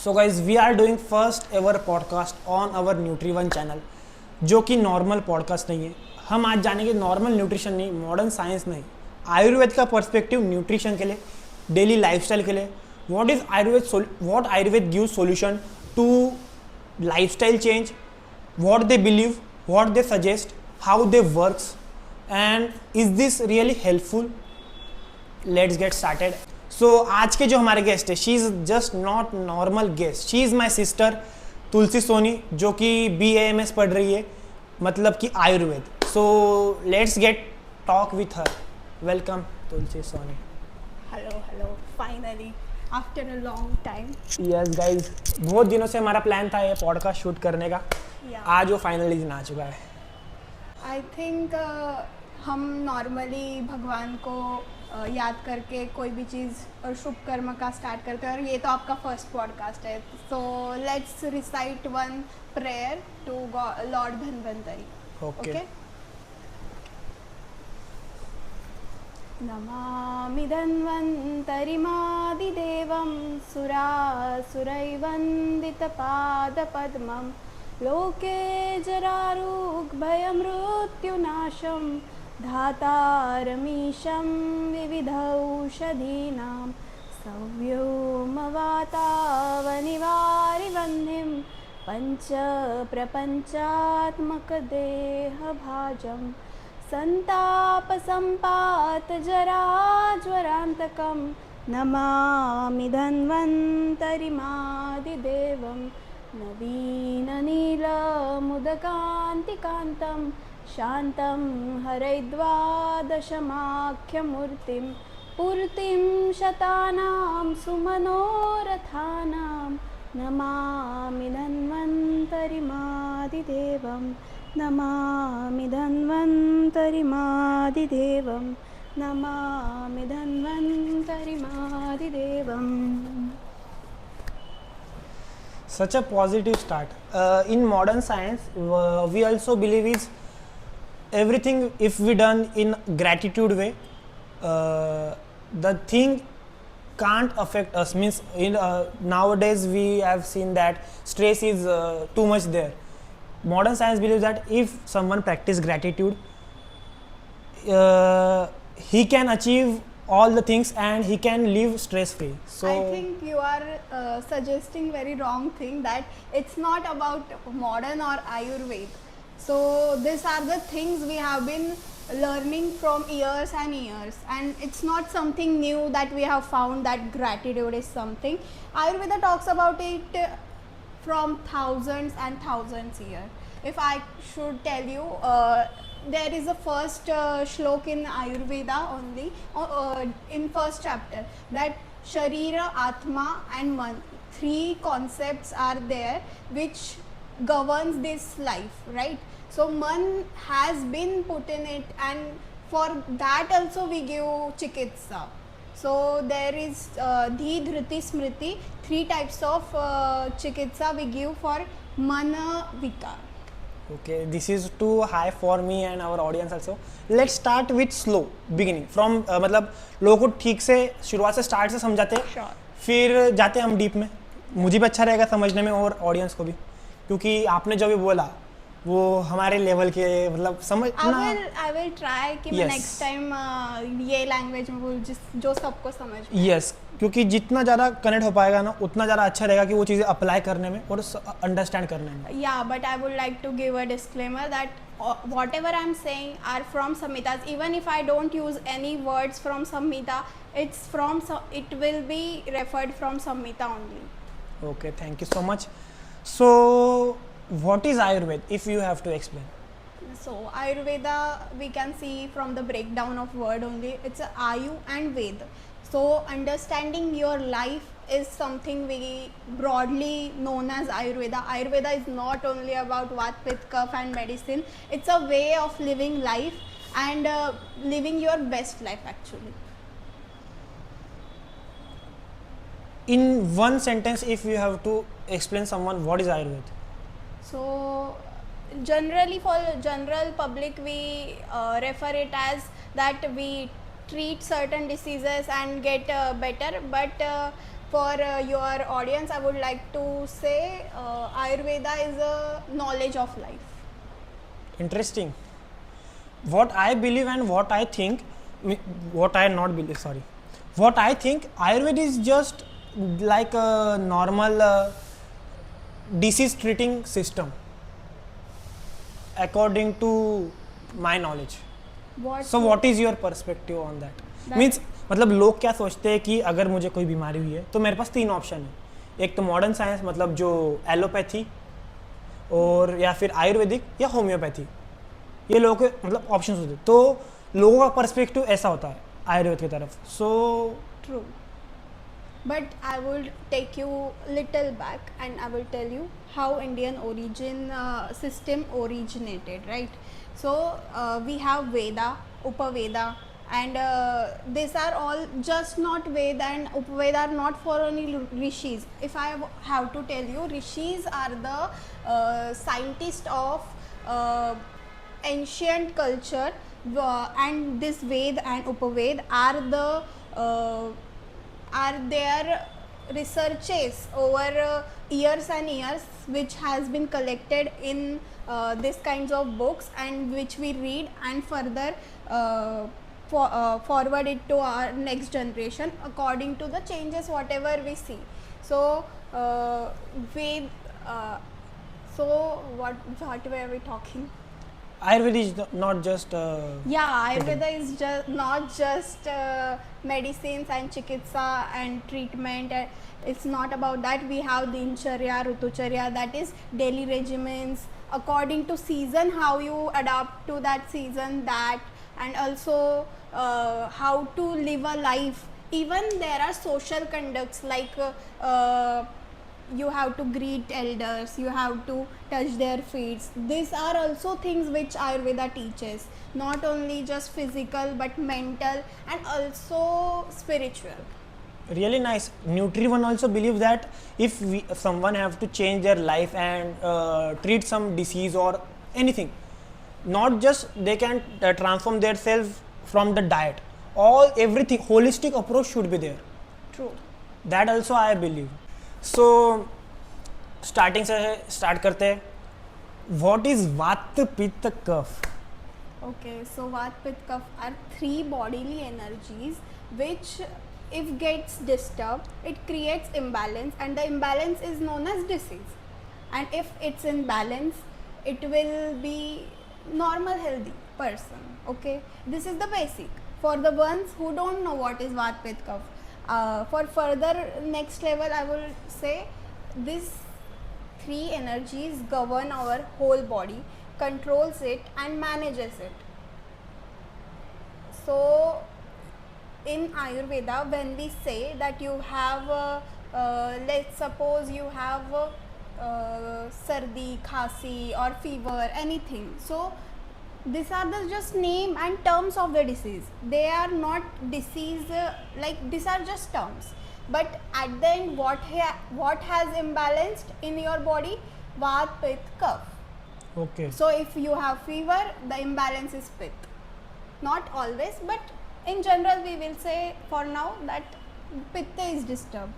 So guys we are doing first ever podcast on our न्यूट्री1 channel, जो कि normal podcast नहीं है। हम आज जानेंगे नॉर्मल न्यूट्रिशन नहीं, मॉडर्न साइंस नहीं, आयुर्वेद का पर्सपेक्टिव न्यूट्रिशन के लिए, डेली लाइफस्टाइल के लिए। What is Ayurveda, what Ayurveda gives solution to lifestyle change, what they believe, what they suggest, how they works, and is this really helpful. Let's get started. So आज के जो हमारे गेस्ट है, she is just not normal guest, she is my sister Tulsi Soni, जो कि BAMS पढ़ रही है, मतलब कि Ayurveda. So let's get talk with her. Welcome Tulsi Soni. Hello finally after a long time. Yes guys, बहुत दिनों से हमारा प्लान था ये पॉडकास्ट शूट करने का। आज वो फाइनली दिन आ चुका है। आई थिंक हम नॉर्मली भगवान को याद करके कोई भी चीज़ और शुभ कर्म का स्टार्ट करते हैं, और ये तो आपका फर्स्ट पॉडकास्ट है। So let's recite one prayer to lord Dhanvantari. Okay. नमामि धन्वन्तरिमादिदेवं सुरासुरैवन्दितपादपद्मं लोके जरारोग्भयमृत्युनाशं धातारमीशं विविधौषधीनां सव्योमवातावनिवारिवह्निं पञ्चप्रपञ्चात्मकदेहभाजं सन्तापसम्पातजराज्वरान्तकं नमामि धन्वन्तरिमादिदेवं नवीननीलमुदकान्तिकान्तं शान्तं हरैद्वादशमाख्यमूर्तिं पूर्तिं शतानां सुमनोरथानां Namami धन्वन्तरिमादिदेवं Namami धन्वन्तरिमादिदेवं Namami धन्वन्तरिमादिदेवम्। Such a positive start. In modern science, we also believe is everything if we done in gratitude way, the thing can't affect us. Means in nowadays we have seen that stress is too much there. Modern science believes that if someone practice gratitude, he can achieve all the things and he can live stress free. So I think you are suggesting very wrong thing, that it's not about modern or Ayurveda. So these are the things we have been learning from years and years, and it's not something new that we have found that gratitude is something. Ayurveda talks about it from thousands and thousands years. If I should tell you, there is a first shlok in Ayurveda only, in first chapter, that Sharira, Atma and Man, three concepts are there which governs this life, right? So Man has been put in it, and for that also we give Chikitsa. So there is Dhi, Dhriti, Smriti, three types of Chikitsa we give for Mana Vikar. okay, this is too high for me and our audience also. Let's start with slow beginning from मतलब लोगों को ठीक से शुरुआत से start से समझाते हैं, Sure. फिर जाते हैं हम डीप में। मुझे भी अच्छा रहेगा समझने में और ऑडियंस को भी, क्योंकि आपने जो भी बोला वो हमारे लेवल के मतलब समझना। I will try कि मैं Yes. next time ये लैंग्वेज में बोल जो सबको समझ में। यस, क्योंकि जितना ज़्यादा कनेक्ट हो पाएगा ना, उतना ज़्यादा अच्छा रहेगा कि वो चीज़ें अप्लाई करने में और अंडरस्टैंड करने में। Yeah, but I would like to give a disclaimer that whatever I'm saying are from Samhitas. Even if I don't use any words from Samhita, it will be referred from Samhita only. Okay, thank you so much. So what is Ayurveda if you have to explain? So Ayurveda we can see from the breakdown of word only. It's a Ayu and Ved. So understanding your life is something we broadly known as Ayurveda. Ayurveda is not only about Vat, Pitta, Kapha and medicine. It's a way of living life and living your best life actually. In one sentence, if you have to explain someone what is Ayurveda? So generally for general public we refer it as that we treat certain diseases and get better, but for your audience, I would like to say Ayurveda is a knowledge of life. Interesting. What I believe and what I think, what I not believe, sorry. What I think, Ayurveda is just like a normal disease treating system, according to my knowledge. What? So what is your perspective on that? That- Means मतलब लोग क्या सोचते हैं कि अगर मुझे कोई बीमारी हुई है तो मेरे पास 3 ऑप्शन है. एक तो मॉडर्न साइंस मतलब जो एलोपैथी और या फिर आयुर्वेदिक या होम्योपैथी, ये लोगों के मतलब ऑप्शंस होते हैं. तो लोगों का पर्सपेक्टिव ऐसा होता है आयुर्वेद की तरफ. सो True. But I will take you little back and I will tell you how Indian origin system originated, right? So we have Veda, Upaveda, and these are all just not Veda and Upaveda are not for only rishis. If I have to tell you, rishis are the scientists of ancient culture, and this Ved and Upaved are the are their researches over years and years, which has been collected in these kinds of books and which we read and further forward it to our next generation according to the changes whatever we see. So so what were we talking? Ayurveda is not just Yeah, Ayurveda is just not just medicines and chikitsa and treatment. It's not about that. We have dincharya, rutucharya, that is daily regimens according to season, how you adapt to that season, that, and also how to live a life. Even there are social conducts like you have to greet elders, you have to touch their feet. These are also things which Ayurveda teaches, not only just physical but mental and also spiritual. really nice. NutriOne also believe that if someone have to change their life and treat some disease or anything, not just they can transform themselves from the diet, all everything holistic approach should be there. True. That also I believe. So starting से start करते हैं. What is Vata Pitta Kapha? Okay, so Vata, Pitta, Kapha are 3 bodily energies which, if gets disturbed, it creates imbalance, and the imbalance is known as disease. And if it's in balance, it will be normal healthy person. Okay, this is the basic for the ones who don't know what is Vata, Pitta, Kapha. For further next level, I will say these 3 energies govern our whole body, controls it and manages it. So in Ayurveda, when we say that you have let's suppose you have sardi, khasi or fever, anything, so these are the just name and terms of the disease. They are not disease, like these are just terms, but at the end what has imbalanced in your body? Vata, Pitta, Kapha. Okay. So if you have fever, the imbalance is Pitta. Not always, but in general we will say for now that Pitta is disturbed.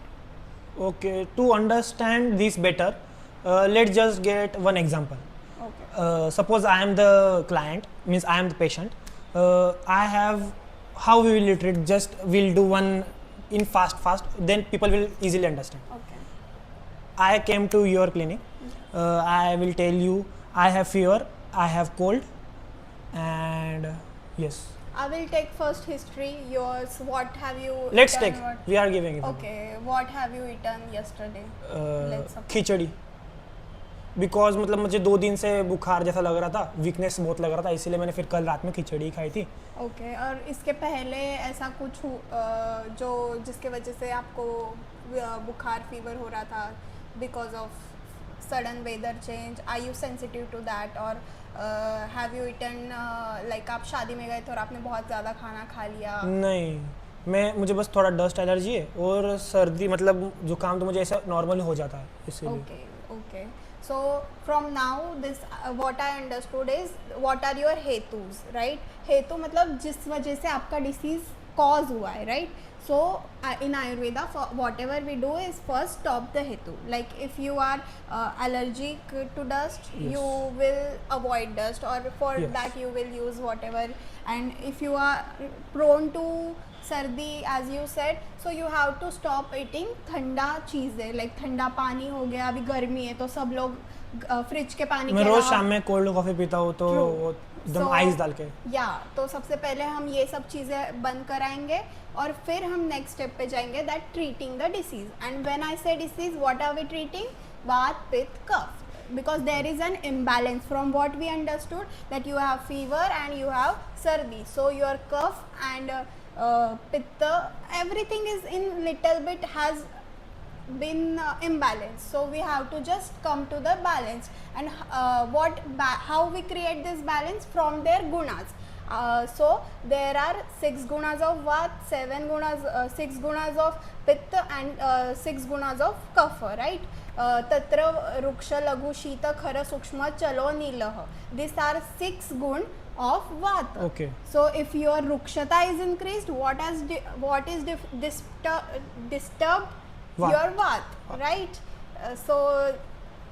Okay. To understand this better, let's just get one example. Okay. Suppose I am the client, means I am the patient. I have, how we will treat, just we'll do one in fast, then people will easily understand. Okay. I came to your clinic. I will tell you I have fever, I have cold, and yes. I will take first history. Yours. What have you? Let's eaten? take. What- We are giving it. Okay. What have you eaten yesterday? Let's suppose. Khichdi. Because मतलब मुझे 2 दिन से बुखार जैसा लग रहा था, weakness बहुत लग रहा था, इसीलिए मैंने फिर कल रात में खिचड़ी खाई थी. ओके. और इसके पहले ऐसा कुछ जो जिसके वजह से आपको बुखार फीवर हो रहा था because of sudden weather change, are you sensitive to that, और हैव यू ईटन लाइक आप शादी में गए थे और आपने बहुत ज़्यादा खाना खा लिया? नहीं, मुझे बस थोड़ा डस्ट एलर्जी है और सर्दी, मतलब जुकाम तो मुझे ऐसा नॉर्मल हो जाता है इसीलिए. Okay, okay. So from now, this what I understood is what are your hetus, right? हेतु मतलब जिस वजह से आपका डिसीज कॉज हुआ है, right? So in Ayurveda, for whatever we do is first stop the hetu. Like if you are allergic to dust, Yes. you will avoid dust, or for Yes. that you will use whatever. And if you are prone to सर्दी, as you said, so you have to stop eating ठंडा चीज़ें, like ठंडा पानी हो गया. अभी गर्मी है तो सब लोग फ्रिज के पानी मैं के रोज अलावा शाम में कोल्ड कॉफी पीता हूँ तो True. वो एकदम So, आइस डाल के. या तो सबसे पहले हम ये सब चीज़ें बंद कराएंगे और फिर हम नेक्स्ट स्टेप पे जाएंगे, that treating the disease. And when I say disease, what are we treating? Vata, pitta, cough. Because there is an imbalance from what we understood, that you have fever and you have sardi, so your cough and pitta, everything is in little bit has been imbalanced. So we have to just come to the balance. And how we create this balance? From their gunas. So there are 6 gunas of vat, 6 gunas of pitta, and 6 gunas of kapha, right? तत्र वृक्ष लघु शीत खर सूक्ष्म चलो नीलः. These are 6 gun of vata. Okay. So if your rukshata is increased, what is disturbed? Vata. Your vata, right? So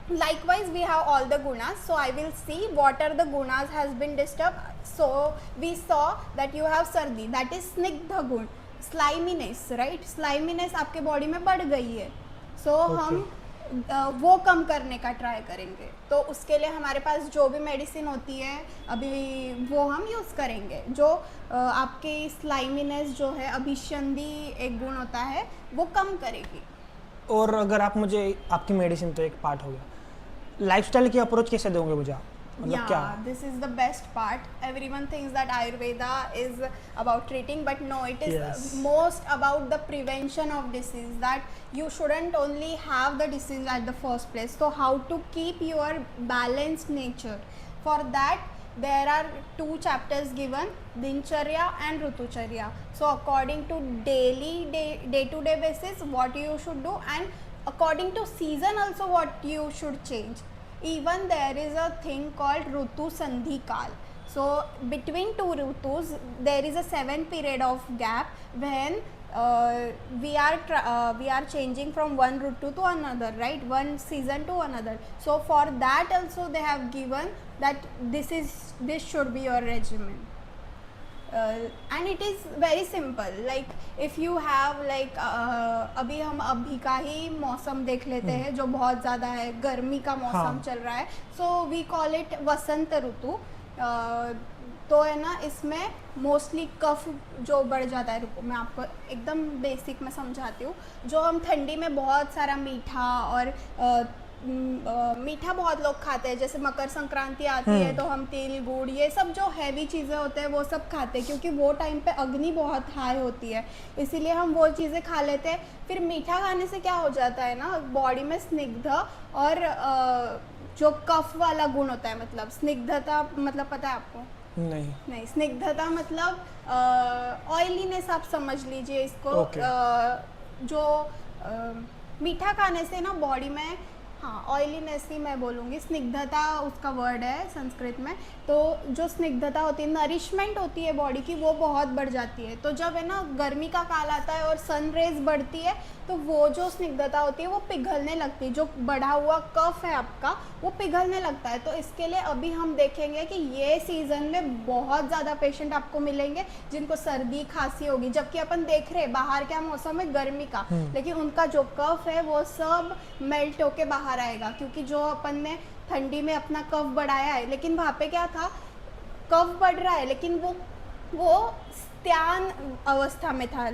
likewise we have all the gunas. So I will see what are the gunas has been disturbed. So we saw that you have sardi, that is snigdha gun, sliminess, right? Sliminess आपके body में बढ़ गई है. So हम वो कम करने का try करेंगे. तो उसके लिए हमारे पास जो भी मेडिसिन होती है अभी वो हम यूज़ करेंगे, जो आपके स्लाइमीनेस जो है, अभिसंधि एक गुण होता है, वो कम करेगी. और अगर आप मुझे, आपकी मेडिसिन तो एक पार्ट हो गया, लाइफस्टाइल की अप्रोच कैसे दोगे मुझे आप? मतलब क्या? Yeah, this is the best part. Everyone thinks that Ayurveda is about treating, but no, it is Yes. most about the prevention of disease. That you shouldn't only have the disease at the first place. So how to keep your balanced nature? For that, there are 2 chapters given, Dincharya and Rutucharya. So according to day-to-day basis, what you should do, and according to season also what you should change. Even there is a thing called Rutu Sandhi Kal. So between 2 Rutus there is a 7 period of gap when we are changing from one Rutu to another, right? One season to another. So for that also they have given that this should be your regimen. And it is very simple. Like if you have like अभी हम अभी का ही मौसम देख लेते हैं जो बहुत ज़्यादा है, गर्मी का मौसम चल रहा है. सो वी कॉल इट वसंत ऋतु. तो है ना, इसमें मोस्टली कफ जो बढ़ जाता है. रुको मैं आपको एकदम बेसिक में समझाती हूँ. जो हम ठंडी में बहुत सारा मीठा और मीठा बहुत लोग खाते हैं, जैसे मकर संक्रांति आती है तो हम तिल गुड़ ये सब जो हैवी चीज़ें होते हैं वो सब खाते हैं, क्योंकि वो टाइम पे अग्नि बहुत हाई होती है, इसीलिए हम वो चीज़ें खा लेते हैं. फिर मीठा खाने से क्या हो जाता है ना, बॉडी में स्निग्ध और जो कफ वाला गुण होता है, मतलब स्निग्धता मतलब पता है आपको? नहीं, स्निग्धता मतलब ऑयलीनेस आप समझ लीजिए इसको. Okay. जो मीठा खाने से ना बॉडी में, हाँ ऑयलीनेस ही मैं बोलूँगी, स्निग्धता उसका वर्ड है संस्कृत में. तो जो स्निग्धता होती है, नरिशमेंट होती है बॉडी की, वो बहुत बढ़ जाती है. तो जब है ना गर्मी का काल आता है और सन रेज बढ़ती है तो वो जो स्निग्धता होती है वो पिघलने लगती है. जो बढ़ा हुआ कफ है आपका वो पिघलने लगता है. तो इसके लिए अभी हम देखेंगे कि ये सीज़न में बहुत ज़्यादा पेशेंट आपको मिलेंगे जिनको सर्दी खांसी होगी, जबकि अपन देख रहे हैं बाहर क्या मौसम है, गर्मी का, लेकिन उनका जो कफ है वो सब मेल्ट होके बाहर आएगा, क्योंकि जो अपन ने ठंडी में अपना कफ बढ़ाया है, लेकिन वहाँ पे क्या था, कफ बढ़ रहा है लेकिन वो स्त्यान अवस्था में था,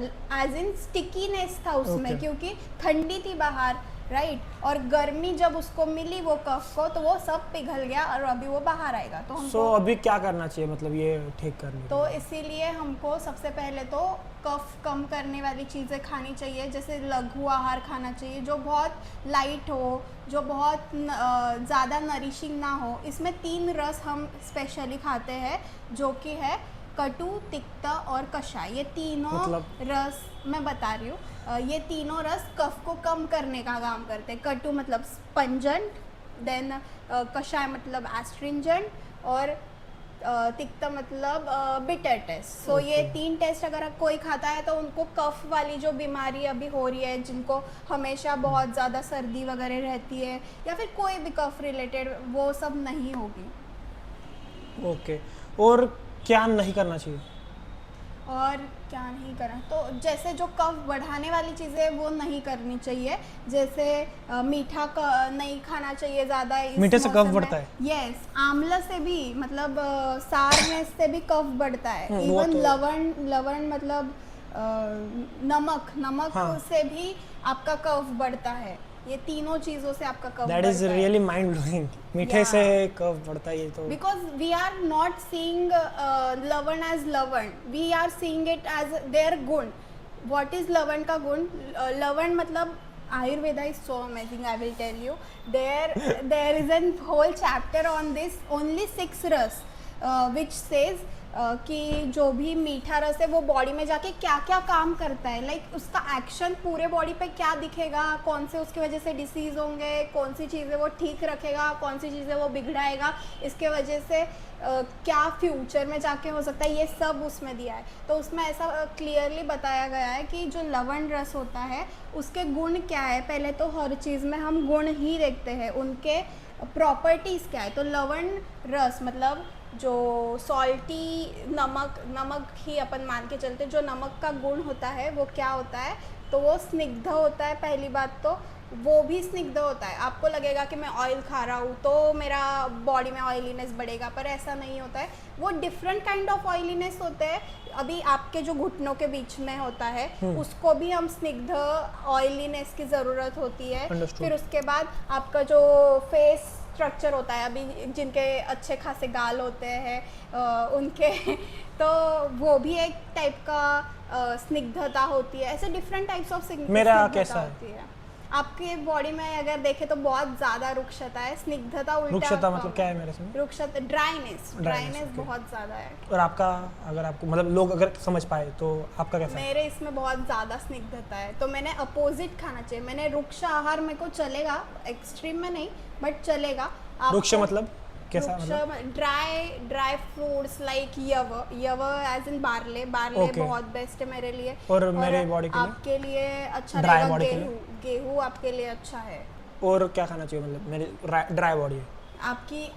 एज इन स्टिकीनेस था उसमें. Okay. क्योंकि ठंडी थी बाहर, राइट? और गर्मी जब उसको मिली वो कफ को, तो वो सब पिघल गया और अभी वो बाहर आएगा. तो हमको अभी क्या करना चाहिए, मतलब ये ठीक करने के तो लिए? इसीलिए हमको सबसे पहले तो कफ कम करने वाली चीज़ें खानी चाहिए, जैसे लघु आहार खाना चाहिए जो बहुत लाइट हो, जो बहुत ज़्यादा नरिशिंग ना हो. इसमें 3 रस हम स्पेशली खाते हैं, जो कि है कटु, तिक्त और कषाय. ये तीनों रस मैं बता रही हूँ, ये तीनों रस कफ को कम करने का काम करते हैं. कटु मतलब स्पंजेंट, देन कषाय मतलब एस्ट्रिंजेंट, और तिक्त मतलब बिटर टेस्ट। सो ये 3 टेस्ट अगर कोई खाता है तो उनको कफ वाली जो बीमारी अभी हो रही है, जिनको हमेशा बहुत ज़्यादा सर्दी वगैरह रहती है या फिर कोई भी कफ रिलेटेड, वो सब नहीं होगी। ओके, और क्या नहीं करना चाहिए? और क्या नहीं करना, तो जैसे जो कफ बढ़ाने वाली चीज़ें वो नहीं करनी चाहिए। जैसे मीठा नहीं खाना चाहिए ज़्यादा। मीठे से कफ बढ़ता है? यस, आंवला से भी मतलब सारनेस से भी कफ बढ़ता है। इवन तो... लवण मतलब नमक हाँ. से भी आपका कफ बढ़ता है। ये तीनों चीजों से आपका कफ बढ़ता है। That is really mind blowing. मीठे से कफ बढ़ता है ये तो। Because we are not seeing लवण as लवण, we are seeing it as their गुण। What is लवण का गुण? लवण मतलब Ayurveda is so amazing, I will tell you. There is a whole chapter on this, only 6 रस, which says कि जो भी मीठा रस है वो बॉडी में जाके क्या क्या काम करता है, लाइक उसका एक्शन पूरे बॉडी पे क्या दिखेगा, कौन से उसकी वजह से डिसीज़ होंगे, कौन सी चीज़ें वो ठीक रखेगा, कौन सी चीज़ें वो बिगड़ाएगा, इसके वजह से क्या फ्यूचर में जाके हो सकता है, ये सब उसमें दिया है। तो उसमें ऐसा क्लियरली बताया गया है कि जो लवण रस होता है उसके गुण क्या है। पहले तो हर चीज़ में हम गुण ही देखते हैं, उनके प्रॉपर्टीज़ क्या है। तो लवण रस मतलब जो सॉल्टी नमक ही अपन मान के चलते, जो नमक का गुण होता है वो क्या होता है, तो वो स्निग्ध होता है। पहली बात तो वो भी स्निग्ध होता है। आपको लगेगा कि मैं ऑयल खा रहा हूँ तो मेरा बॉडी में ऑयलीनेस बढ़ेगा, पर ऐसा नहीं होता है। वो डिफरेंट काइंड ऑफ ऑयलीनेस होते हैं। अभी आपके जो घुटनों के बीच में होता है उसको भी हम स्निग्ध ऑयलीनेस की ज़रूरत होती है। फिर उसके बाद आपका जो फेस स्ट्रक्चर होता है, अभी जिनके अच्छे खासे गाल होते हैं उनके तो वो भी एक टाइप का स्निग्धता होती है। ऐसे डिफरेंट टाइप्स ऑफ मेरा कैसा होती है। आपके बॉडी में अगर देखे तो बहुत ज़्यादा रुक्षता है, स्निग्धता उल्टा। रुक्षता मतलब क्या है मेरे से? रुक्षता ड्राइनेस बहुत ज़्यादा है। और आपका, अगर आपको मतलब लोग अगर समझ पाए तो आपका कैसा? मेरे इसमें बहुत ज़्यादा स्निग्धता है, तो मैंने अपोजिट खाना चाहिए। मैंने रुक्ष आहार मेरे को चलेगा, एक्सट्रीम में नहीं बट चलेगा। रुक्ष मतलब कैसा? मतलब dry fruits like yava as in barley बहुत बेस्ट है मेरे लिए। और मेरे बॉडी के लिए? आपके लिए अच्छा रहेगा गेहूँ आपके लिए अच्छा है। और क्या खाना चाहिए? मतलब मेरी ड्राई बॉडी है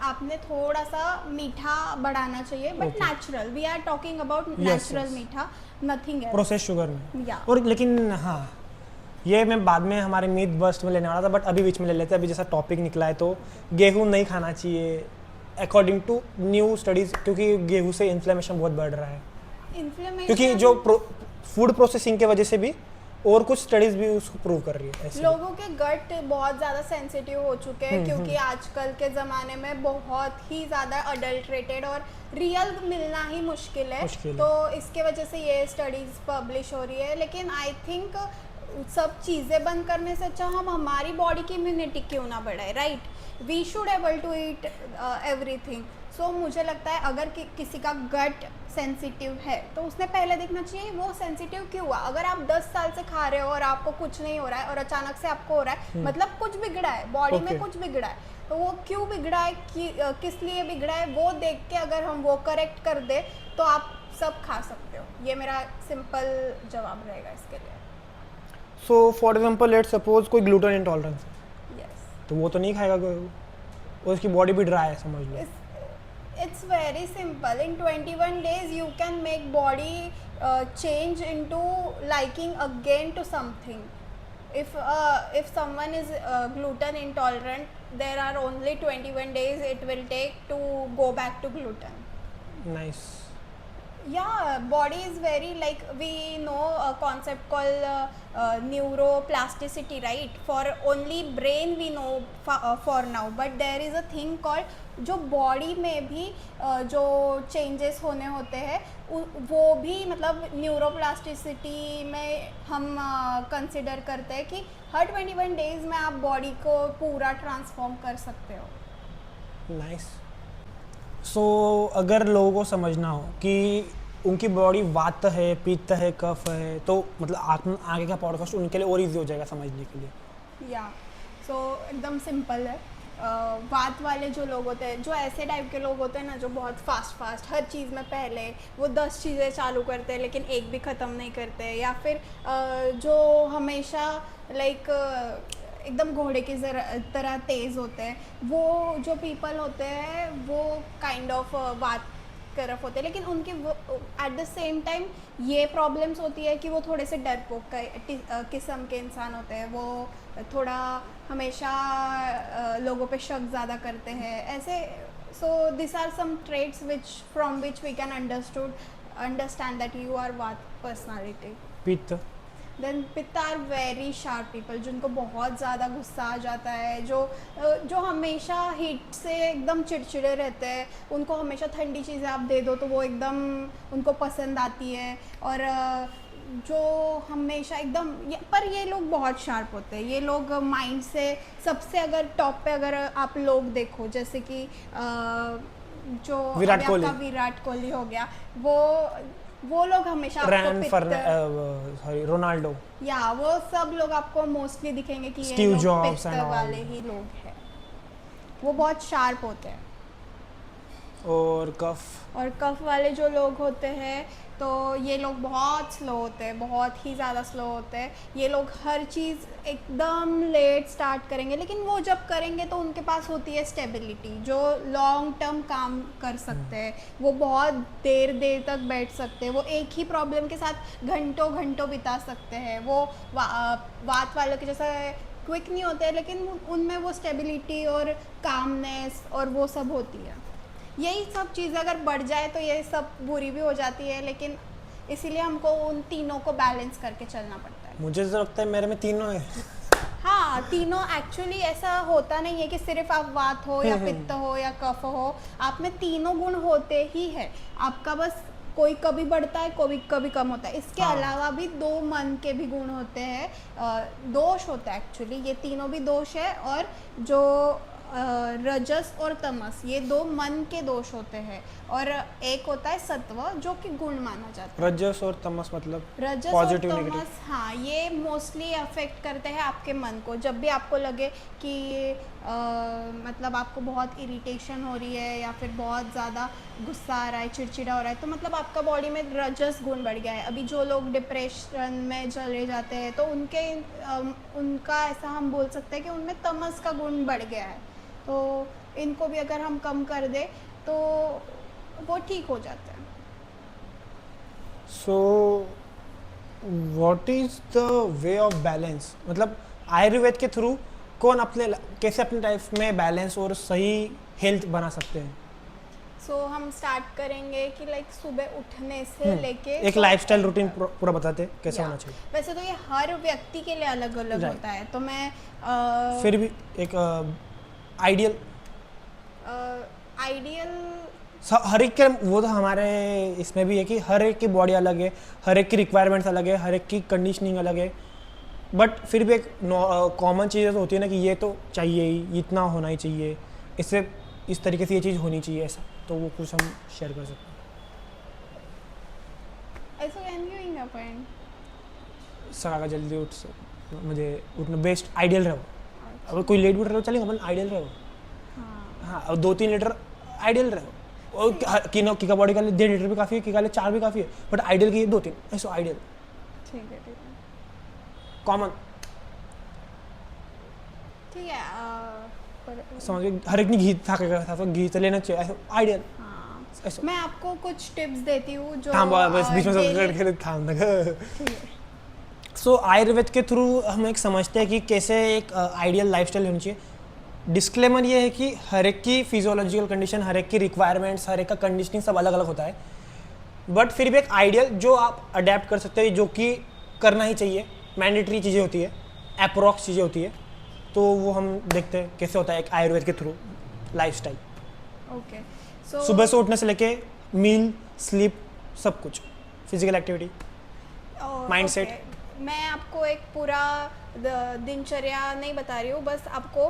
आपने थोड़ा सा मीठा बढ़ाना चाहिए, but natural, we are talking about natural मीठा, नथिंग एल्स, प्रोसेस शुगर में। और लेकिन हाँ, ये मैं बाद में हमारे मीट बस्ट में लेने वाला था, बट अभी बीच में ले लेते हैं। अभी जैसा टॉपिक निकला है तो गेहूं नहीं खाना चाहिए अकॉर्डिंग टू न्यू स्टडीज, क्योंकि गेहूं से इन्फ्लेमेशन बहुत बढ़ रहा है। क्योंकि जो फूड प्रोसेसिंग के वजह से भी, और कुछ स्टडीज भी उसको प्रूव कर रही है। लोगों के गट बहुत ज़्यादा सेंसिटिव हो चुके हैं, क्योंकि आजकल के ज़माने में बहुत ही ज़्यादा अडल्ट्रेटेड और रियल मिलना ही मुश्किल है। तो इसके वजह से ये स्टडीज़ पब्लिश हो रही है। लेकिन आई थिंक सब चीज़ें बंद करने से अच्छा हम हमारी बॉडी की इम्यूनिटी क्यों ना बढ़ाए, right? We should able to eat everything. So मुझे लगता है अगर किसी का गट सेंसिटिव है तो उसने पहले देखना चाहिए वो सेंसिटिव क्यों हुआ। अगर आप 10 साल से खा रहे हो और आपको कुछ नहीं हो रहा है और अचानक से आपको हो रहा है, मतलब कुछ बिगड़ा है बॉडी में, कुछ बिगड़ा है। तो वो क्यों बिगड़ा है, किस लिए बिगड़ा है, वो देख के अगर हम वो करेक्ट कर दे तो आप सब खा सकते हो। ये मेरा सिंपल जवाब रहेगा इसके लिए। So for example let's suppose कोई ग्लूटेन इंटॉलरेंस है, यस, तो वो तो नहीं खाएगा और उसकी बॉडी भी ड्राई है, समझ लो। It's very simple. In 21 days you can make body change into liking again to something. If someone is gluten intolerant, there are only 21 days it will take to go back to gluten. Nice. Yeah, body is very, like, we know a concept called neuroplasticity, right? For only brain we know for now, but there is a thing called जो body में भी जो changes होने होते हैं वो भी मतलब न्यूरोप्लास्टिसिटी में हम कंसिडर करते हैं कि हर 21 डेज में आप बॉडी को पूरा ट्रांसफॉर्म कर सकते हो। नाइस। सो अगर लोगों को समझना हो कि उनकी बॉडी वात है, पित्त है, कफ है, तो मतलब आगे का पॉडकास्ट उनके लिए और इजी हो जाएगा समझने के लिए। या सो एकदम सिंपल है। बात वाले जो लोग होते हैं, जो ऐसे टाइप के लोग होते हैं ना, जो बहुत फास्ट हर चीज़ में पहले वो 10 चीज़ें चालू करते हैं लेकिन एक भी ख़त्म नहीं करते, या फिर जो हमेशा लाइक एकदम घोड़े की तरह तेज़ होते हैं, वो जो पीपल होते हैं वो काइंड ऑफ बात तरफ होते हैं, लेकिन उनकी एट द सेम टाइम ये प्रॉब्लम्स होती है कि वो थोड़े से डरपोक किस्म के इंसान होते हैं, वो थोड़ा हमेशा लोगों पे शक ज़्यादा करते हैं ऐसे. So this are some traits which from which we can understand that you are what personality. Pitta. Then pitta are very sharp people, जिनको बहुत ज़्यादा गुस्सा आ जाता है, जो हमेशा हीट से एकदम चिड़चिड़े रहते हैं, उनको हमेशा ठंडी चीज़ें आप दे दो तो वो एकदम उनको पसंद आती है. और जो हमेशा एकदम पर ये लोग बहुत शार्प होते हैं, ये लोग माइंड से सबसे अगर टॉप पे अगर आप लोग देखो, जैसे कि जो विराट कोहली हो गया, वो लोग हमेशा रोनाल्डो, या वो सब लोग आपको मोस्टली दिखेंगे कि स्टीव ये लोग जॉब्स पित्त वाले ही लोग हैं, वो बहुत शार्प होते हैं. और कफ वाले जो लोग होते हैं तो ये लोग बहुत स्लो होते हैं, बहुत ही ज़्यादा स्लो होते हैं. ये लोग हर चीज़ एकदम लेट स्टार्ट करेंगे, लेकिन वो जब करेंगे तो उनके पास होती है स्टेबिलिटी, जो लॉन्ग टर्म काम कर सकते हैं. वो बहुत देर तक बैठ सकते हैं, वो एक ही प्रॉब्लम के साथ घंटों बिता सकते हैं. वो बात वालों के जैसा क्विक नहीं होते हैं, लेकिन उनमें वो स्टेबिलिटी और कामनेस और वो सब होती है. यही सब चीज़ अगर बढ़ जाए तो ये सब बुरी भी हो जाती है, लेकिन इसीलिए हमको उन तीनों को बैलेंस करके चलना पड़ता है. मुझे तो लगता है मेरे में तीनों है. हाँ, तीनों एक्चुअली ऐसा होता नहीं है कि सिर्फ आप वात हो या पित्त हो या कफ हो, आप में तीनों गुण होते ही है. आपका बस कोई कभी बढ़ता है, कभी कम होता है. इसके अलावा भी 2 मन के भी गुण होते हैं, दोष होता है एक्चुअली. ये तीनों भी दोष है, और जो रजस और तमस, ये 2 मन के दोष होते हैं, और एक होता है सत्व जो कि गुण माना जाता है. रजस और तमस मतलब रजस पॉजिटिव और नेगेटिव. तमस, हाँ, ये मोस्टली अफेक्ट करते हैं आपके मन को. जब भी आपको लगे कि मतलब आपको बहुत इरिटेशन हो रही है या फिर बहुत ज़्यादा गुस्सा आ रहा है, चिड़चिड़ा हो रहा है, तो मतलब आपका बॉडी में रजस गुण बढ़ गया है. अभी जो लोग डिप्रेशन में चले जाते हैं तो उनका ऐसा हम बोल सकते हैं कि उनमें तमस का गुण बढ़ गया है. तो इनको भी अगर हम कम कर दें तो वो ठीक हो जाते हैं. So what is the way of balance, मतलब आयुर्वेद के थ्रू कौन कैसे अपने लाइफ में बैलेंस और सही हेल्थ बना सकते हैं? सो हम स्टार्ट करेंगे कि लाइक सुबह उठने से लेके एक लाइफस्टाइल रूटीन पूरा बताते हैं कैसे होना चाहिए. वैसे तो ये हर व्यक्ति के लिए अलग अलग होता है, तो मैं फिर भी एक आइडियल हर एक के, वो तो हमारे इसमें भी है कि हर एक की बॉडी अलग है, हर एक की रिक्वायरमेंट्स अलग है, हर एक की कंडीशनिंग अलग है, बट फिर भी एक कॉमन चीज़ें तो होती है ना कि ये तो चाहिए ही, इतना होना ही चाहिए, इससे इस तरीके से ये चीज़ होनी चाहिए ऐसा. तो वो कुछ हम शेयर कर सकते हैं. ऐसा कैन यू इन पॉइंट सका जल्दी उठ, मुझे उठना बेस्ट आइडियल रहो. अगर कोई लेट उठ रहे हो चलेगा, अपन आइडियल रहो. हाँ, और 2-3 लीटर आइडियल रहो. और की का बॉडी का लिए 1.5 लीटर भी काफ़ी है, की का लिए 4 भी काफ़ी है, बट आइडियल की 2-3 ऐसा आइडियल. ठीक है कॉमन, ठीक है. समझ हर एक ने घी था तो घी तो लेना चाहिए ऐसा आइडियल. ऐसा मैं आपको कुछ टिप्स देती हूँ जो बस बीच में थाम लगा. सो आयुर्वेद के थ्रू हम एक समझते हैं कि कैसे एक आइडियल लाइफस्टाइल होनी चाहिए. डिस्क्लेमर ये है कि हर एक की फिजियोलॉजिकल कंडीशन, हर एक की रिक्वायरमेंट्स, हर एक का कंडीशनिंग सब अलग अलग होता है, बट फिर भी एक आइडियल जो आप अडेप्ट कर सकते हैं, जो कि करना ही चाहिए, मैंडेटरी चीज़ें होती है, अप्रॉक्स चीज़ें होती है, तो वो हम देखते हैं कैसे होता है एक आयुर्वेद के थ्रू लाइफस्टाइल. ओके, सो सुबह से उठने से लेके मील, स्लीप, सब कुछ, फिजिकल एक्टिविटी, माइंडसेट. मैं आपको एक पूरा दिनचर्या नहीं बता रही हूँ, बस आपको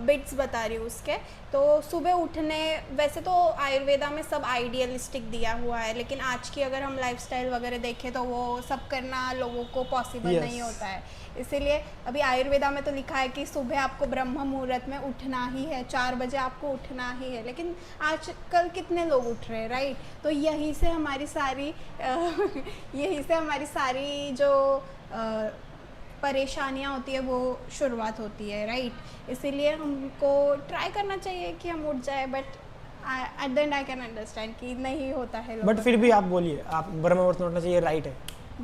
बिट्स बता रही हूँ उसके। तो सुबह उठने, वैसे तो आयुर्वेदा में सब आइडियलिस्टिक दिया हुआ है, लेकिन आज की अगर हम लाइफस्टाइल वगैरह देखें तो वो सब करना लोगों को पॉसिबल नहीं होता है। इसीलिए अभी आयुर्वेदा में तो लिखा है कि सुबह आपको ब्रह्म मुहूर्त में उठना ही है, 4 बजे आपको उठना ही है, लेकिन आजकल कितने लोग उठ रहे हैं, राइट? तो यहीं से हमारी सारी जो परेशानियाँ होती है वो शुरुआत होती है, राइट? इसीलिए हमको ट्राई करना चाहिए कि हम उठ जाए, but at the and I can understand कि नहीं होता है। बट फिर भी आप बोलिए, आप ब्रह्म मुहूर्त में उठना चाहिए, राइट है।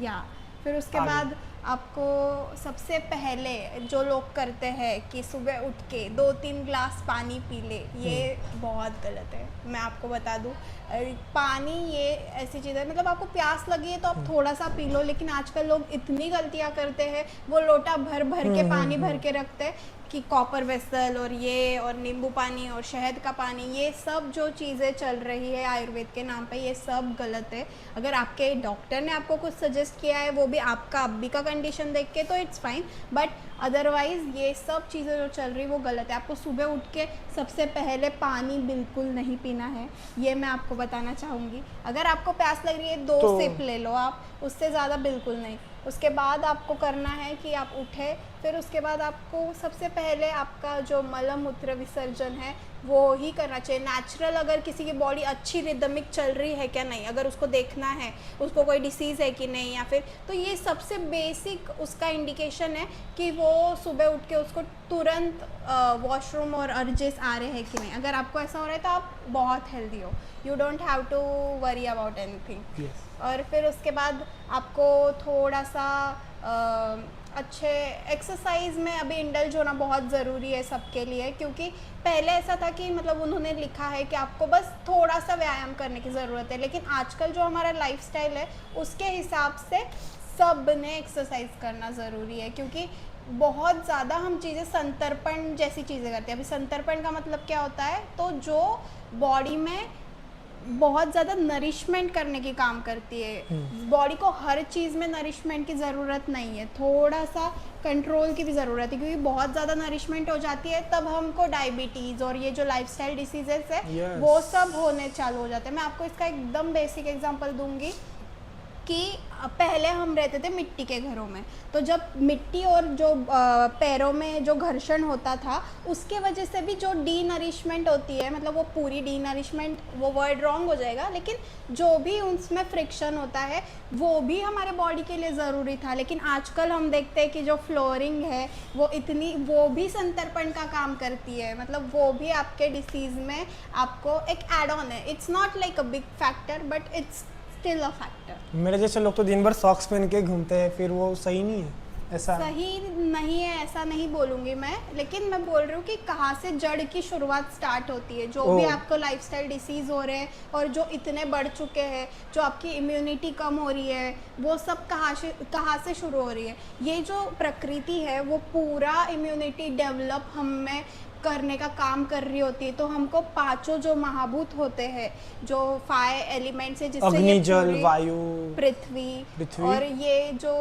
या फिर उसके बाद आपको सबसे पहले जो लोग करते हैं कि सुबह उठ के 2-3 ग्लास पानी पी ले, ये बहुत गलत है। मैं आपको बता दूं, पानी ये ऐसी चीज़ है, मतलब आपको प्यास लगी है तो आप थोड़ा सा पी लो, लेकिन आजकल लोग इतनी गलतियां करते हैं, वो लोटा भर भर के पानी भर के रखते हैं कि कॉपर वेसल और ये और नींबू पानी और शहद का पानी, ये सब जो चीज़ें चल रही है आयुर्वेद के नाम पे, ये सब गलत है। अगर आपके डॉक्टर ने आपको कुछ सजेस्ट किया है, वो भी आपका अभी का कंडीशन देख के, तो इट्स फाइन, बट अदरवाइज़ ये सब चीज़ें जो चल रही वो गलत है। आपको सुबह उठ के सबसे पहले पानी बिल्कुल नहीं पीना है, ये मैं आपको बताना चाहूँगी। अगर आपको प्यास लग रही है 2 सिप ले लो आप, उससे ज़्यादा बिल्कुल नहीं। उसके बाद आपको करना है कि आप उठे, फिर उसके बाद आपको सबसे पहले आपका जो मल मूत्र विसर्जन है वो ही करना चाहिए। नेचुरल, अगर किसी की बॉडी अच्छी रिदमिक चल रही है क्या नहीं, अगर उसको देखना है उसको कोई डिसीज़ है कि नहीं, या फिर, तो ये सबसे बेसिक उसका इंडिकेशन है कि वो सुबह उठ के उसको तुरंत वॉशरूम और अर्जेस आ रहे हैं कि नहीं। अगर आपको ऐसा हो रहा है तो आप बहुत हेल्दी हो, you don't have to worry about anything. और फिर उसके बाद आपको थोड़ा सा अच्छे एक्सरसाइज में अभी इंडल्ज होना बहुत ज़रूरी है सबके लिए, क्योंकि पहले ऐसा था कि मतलब उन्होंने लिखा है कि आपको बस थोड़ा सा व्यायाम करने की ज़रूरत है, लेकिन आजकल जो हमारा लाइफस्टाइल है उसके हिसाब से सब ने एक्सरसाइज करना ज़रूरी है, क्योंकि बहुत ज़्यादा हम चीज़ें संतर्पण जैसी चीज़ें करते हैं। अभी संतर्पण का मतलब क्या होता है, तो जो बॉडी में बहुत ज़्यादा नरिशमेंट करने की काम करती है। बॉडी को हर चीज़ में नरिशमेंट की ज़रूरत नहीं है, थोड़ा सा कंट्रोल की भी ज़रूरत है, क्योंकि बहुत ज़्यादा नरिशमेंट हो जाती है तब हमको डायबिटीज़ और ये जो लाइफस्टाइल डिसीजेस है वो सब होने चालू हो जाते हैं। मैं आपको इसका एकदम बेसिक एग्जांपल दूंगी कि पहले हम रहते थे मिट्टी के घरों में, तो जब मिट्टी और जो पैरों में जो घर्षण होता था उसके वजह से भी जो डी नरिशमेंट होती है, मतलब वो पूरी डी नरिशमेंट, वो वर्ड रॉन्ग हो जाएगा, लेकिन जो भी उसमें फ्रिक्शन होता है वो भी हमारे बॉडी के लिए ज़रूरी था। लेकिन आजकल हम देखते हैं कि जो फ्लोरिंग है वो भी संतर्पण का काम करती है, मतलब वो भी आपके डिसीज़ में आपको एक एड ऑन है। It's not like a big factor but it's still a factor. मेरे जैसे लोग तो दिन भर सॉक्स पहन के घूमते हैं, फिर वो सही नहीं है? ऐसा सही नहीं है ऐसा नहीं बोलूँगी मैं, लेकिन मैं बोल रही हूँ कि कहाँ से जड़ की शुरुआत स्टार्ट होती है। जो भी आपको लाइफस्टाइल डिसीज़ हो रहे हैं और जो इतने बढ़ चुके हैं, जो आपकी इम्यूनिटी कम हो रही है, वो सब कहाँ से शुरू हो रही है। ये जो प्रकृति है वो पूरा इम्यूनिटी डेवलप हम में करने का काम कर रही होती है। तो हमको पांचों जो महाभूत होते हैं, जो 5 एलिमेंट्स है, जिससे अग्नि, जल, वायु, पृथ्वी और ये जो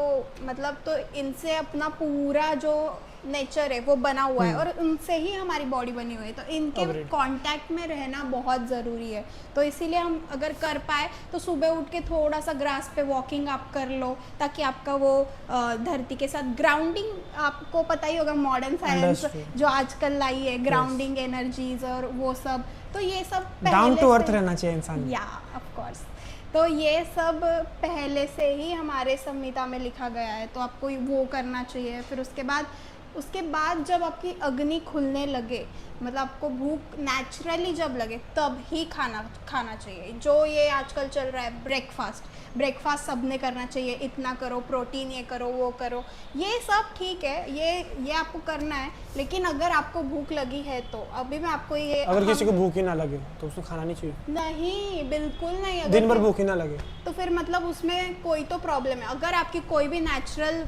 मतलब, तो इनसे अपना पूरा जो नेचर है वो बना हुआ है और उनसे ही हमारी बॉडी बनी हुई है, तो इनके कांटेक्ट में रहना बहुत ज़रूरी है। तो इसीलिए हम अगर कर पाए तो सुबह उठ के थोड़ा सा ग्रास पे वॉकिंग आप कर लो, ताकि आपका वो धरती के साथ ग्राउंडिंग, आपको पता ही होगा मॉडर्न साइंस जो आजकल लाई है, ग्राउंडिंग एनर्जीज और वो सब, तो ये सब डाउन टू अर्थ रहना चाहिए इंसान। या ऑफ कोर्स, तो ये सब पहले से ही हमारे संहिता में लिखा गया है, तो आपको वो करना चाहिए। फिर उसके बाद जब आपकी अग्नि खुलने लगे, मतलब आपको भूख नेचुरली जब लगे, तब ही खाना चाहिए। जो ये आजकल चल रहा है ब्रेकफास्ट सबने करना चाहिए, इतना करो, प्रोटीन ये करो वो करो, ये सब ठीक है, ये आपको करना है। लेकिन अगर आपको भूख लगी है तो अभी मैं आपको ये, अगर किसी को भूख ही ना लगे तो उसको खाना नहीं चाहिए? नहीं, बिल्कुल नहीं। अगर दिन भर भूख ही ना लगे तो फिर मतलब उसमें कोई तो प्रॉब्लम है। अगर आपकी कोई भी नेचुरल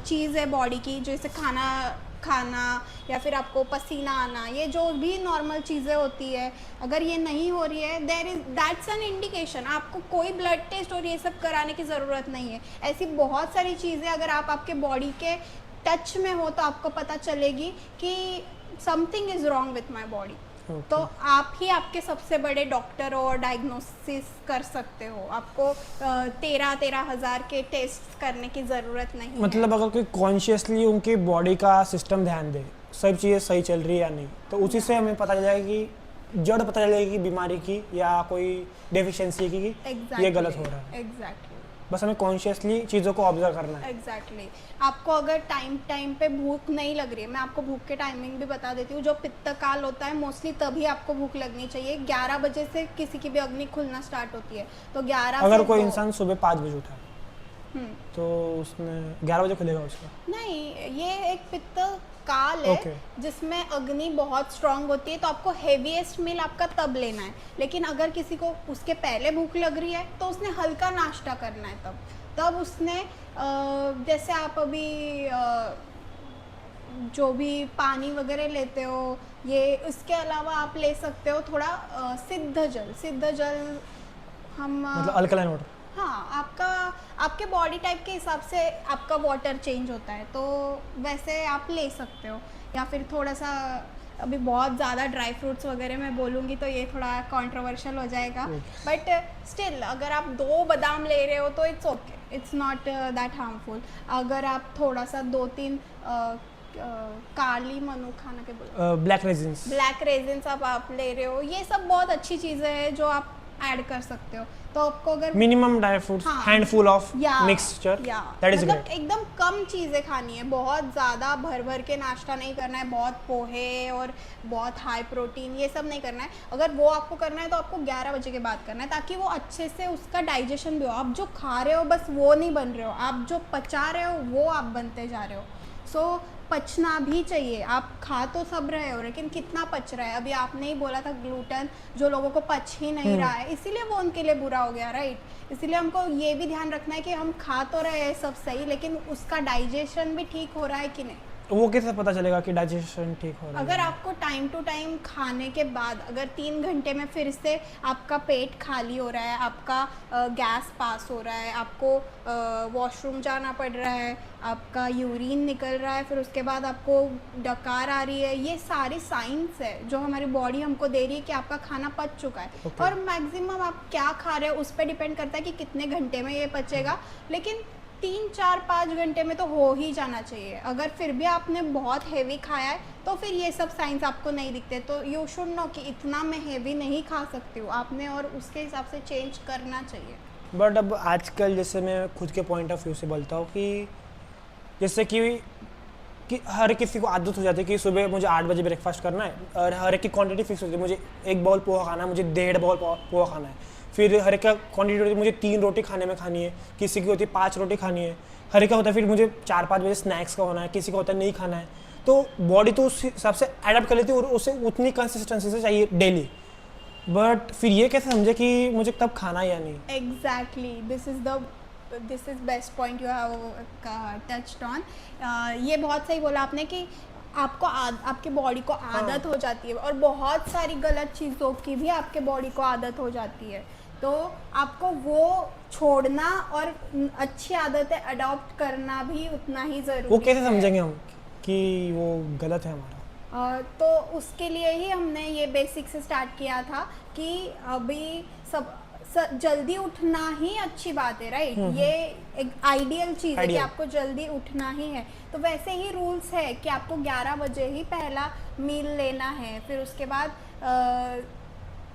चीज़ है बॉडी की, जैसे खाना या फिर आपको पसीना आना, ये जो भी नॉर्मल चीज़ें होती है, अगर ये नहीं हो रही है, दैट्स एन इंडिकेशन। आपको कोई ब्लड टेस्ट और ये सब कराने की ज़रूरत नहीं है। ऐसी बहुत सारी चीज़ें अगर आप आपके बॉडी के टच में हो तो आपको पता चलेगी कि something is wrong with my body. तो आप ही आपके सबसे बड़े डॉक्टर और डायग्नोसिस कर सकते हो। आपको 13,000 के टेस्ट करने की ज़रूरत नहीं मतलब अगर कोई कॉन्शियसली उनकी बॉडी का सिस्टम ध्यान दे, सब चीज़ें सही चल रही है या नहीं, तो उसी से हमें पता चल जाएगा कि जड़ पता चल जाएगी बीमारी की या कोई डेफिशिएंसी की कि ये गलत हो रहा है। एग्जैक्टली। बस हमें कॉन्शियसली चीज़ों को ऑब्जर्व करना है। एग्जैक्टली। आपको अगर टाइम पे भूख नहीं लग रही है, मैं आपको भूख के टाइमिंग भी बता देती हूँ। जो पित्त काल होता है मोस्टली तभी आपको भूख लगनी चाहिए। 11 बजे से किसी की भी अग्नि खुलना स्टार्ट होती है, तो 11 अगर से कोई 2 इंसान सुबह 5 बजे उठा है तो उसने 11 बजे खुलेगा उसका? नहीं, ये एक पित्त काल है Okay. जिसमें अग्नि बहुत स्ट्रांग होती है, तो आपको हेवीएस्ट मील आपका तब लेना है। लेकिन अगर किसी को उसके पहले भूख लग रही है तो उसने हल्का नाश्ता करना है। तब उसने जैसे आप अभी जो भी पानी वगैरह लेते हो, ये इसके अलावा आप ले सकते हो थोड़ा सिद्ध जल हम मतलब अल्कलाइन वाटर। हाँ, आपके बॉडी टाइप के हिसाब से आपका वाटर चेंज होता है, तो वैसे आप ले सकते हो। या फिर थोड़ा सा, अभी बहुत ज़्यादा ड्राई फ्रूट्स वगैरह मैं बोलूँगी तो ये थोड़ा कंट्रोवर्शियल हो जाएगा, बट स्टिल अगर आप 2 बादाम ले रहे हो तो it's okay, it's not that harmful. अगर आप थोड़ा सा 2-3 काली मनुखाना के बोलो ब्लैक रेजिन्स आप ले रहे हो, ये सब बहुत अच्छी चीज़ें हैं जो आप ऐड कर सकते हो। तो आपको अगर minimum dry fruits, handful of mixture, that is great. एकदम कम चीज़ें खानी है, बहुत ज़्यादा भर के नाश्ता नहीं करना है, बहुत पोहे और बहुत हाई प्रोटीन ये सब नहीं करना है। अगर वो आपको करना है तो आपको 11 बजे के बाद करना है, ताकि वो अच्छे से उसका डाइजेशन भी हो। आप जो खा रहे हो बस वो नहीं बन रहे हो, आप जो पचा रहे हो वो आप बनते जा रहे हो। सो पचना भी चाहिए। आप खा तो सब रहे हो, लेकिन कितना पच रहा है? अभी आपने ही बोला था ग्लूटेन जो लोगों को पच ही नहीं रहा है, इसीलिए वो उनके लिए बुरा हो गया, राइट? इसीलिए हमको ये भी ध्यान रखना है कि हम खा तो रहे हैं सब सही, लेकिन उसका डाइजेशन भी ठीक हो रहा है कि नहीं। वो कैसे पता चलेगा कि डाइजेशन ठीक हो रहा है? अगर आपको टाइम टू टाइम खाने के बाद अगर 3 घंटे में फिर से आपका पेट खाली हो रहा है, आपका गैस पास हो रहा है, आपको वॉशरूम जाना पड़ रहा है, आपका यूरिन निकल रहा है, फिर उसके बाद आपको डकार आ रही है, ये सारी साइंस है जो हमारी बॉडी हमको दे रही है कि आपका खाना पच चुका है। Okay. और मैक्सिमम आप क्या खा रहे हो उस पर डिपेंड करता है कि कितने घंटे में ये पचेगा, लेकिन 3-4-5 घंटे में तो हो ही जाना चाहिए। अगर फिर भी आपने बहुत हेवी खाया है तो फिर ये सब साइंस आपको नहीं दिखते, तो यू शुड नो कि इतना मैं हेवी नहीं खा सकती हूँ आपने, और उसके हिसाब से चेंज करना चाहिए। बट अब आजकल जैसे मैं खुद के पॉइंट ऑफ व्यू से बोलता हूँ कि जैसे कि हर किसी को आदत हो जाती है कि सुबह मुझे 8 बजे ब्रेकफास्ट करना है, और हर एक की क्वांटिटी फिक्स होती है। मुझे 1 बाउल पोहा खाना है, मुझे 1.5 बाउल पोहा खाना है। फिर हर एक का क्वांटिटी होती है, मुझे 3 रोटी खाने में खानी है, किसी की होती है 5 रोटी खानी है, हर एक का होता है फिर मुझे 4-5 बजे स्नैक्स का होना है, किसी का होता है नहीं खाना है। तो बॉडी तो उस हिसाब से एडप्ट कर लेती है और उसे उतनी कंसिस्टेंसी से चाहिए डेली। बट फिर ये कैसे समझे कि मुझे कब खाना है या नहीं? Exactly, this is best point you have touched on. ये बहुत सही बोला आपने कि आपको आपके बॉडी को आदत हो जाती है, और बहुत सारी गलत चीज़ों की भी आपके बॉडी को आदत हो जाती है। तो आपको वो छोड़ना और अच्छी आदतें अडॉप्ट करना भी उतना ही ज़रूरी है। वो कैसे समझेंगे हम कि वो गलत है हमारा? तो उसके लिए ही हमने ये बेसिक से स्टार्ट किया था कि अभी सब जल्दी उठना ही अच्छी बात है, राइट? ये एक आइडियल चीज़ है कि आपको जल्दी उठना ही है। तो वैसे ही रूल्स है कि आपको 11 बजे ही पहला मील लेना है। फिर उसके बाद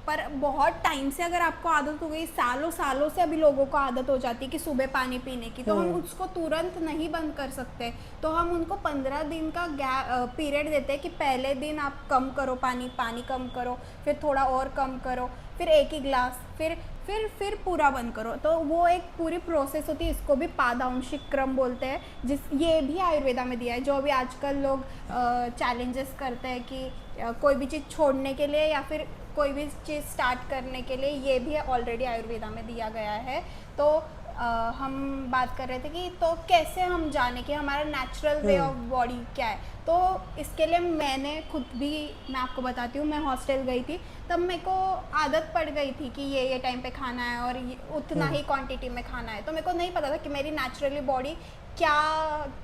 पर बहुत टाइम से अगर आपको आदत हो गई, सालों से अभी लोगों को आदत हो जाती है कि सुबह पानी पीने की, तो हम उसको तुरंत नहीं बंद कर सकते। तो हम उनको 15 दिन का पीरियड देते हैं कि पहले दिन आप कम करो, पानी कम करो, फिर थोड़ा और कम करो, फिर 1 ही गिलास, फिर पूरा बंद करो। तो वो एक पूरी प्रोसेस होती है, इसको भी पादांशिक क्रम बोलते हैं, ये भी आयुर्वेदा में दिया है। जो अभी आजकल लोग चैलेंजेस करते हैं कि कोई भी चीज़ छोड़ने के लिए या फिर कोई भी चीज़ स्टार्ट करने के लिए, ये भी ऑलरेडी आयुर्वेदा में दिया गया है। तो हम बात कर रहे थे कि तो कैसे हम जाने कि हमारा नेचुरल वे ऑफ बॉडी क्या है। तो इसके लिए मैंने खुद भी, मैं आपको बताती हूँ, मैं हॉस्टल गई थी तब मेरे को आदत पड़ गई थी कि ये टाइम पे खाना है और उतना ही क्वांटिटी में खाना है। तो मेरे को नहीं पता था कि मेरी नेचुरली बॉडी क्या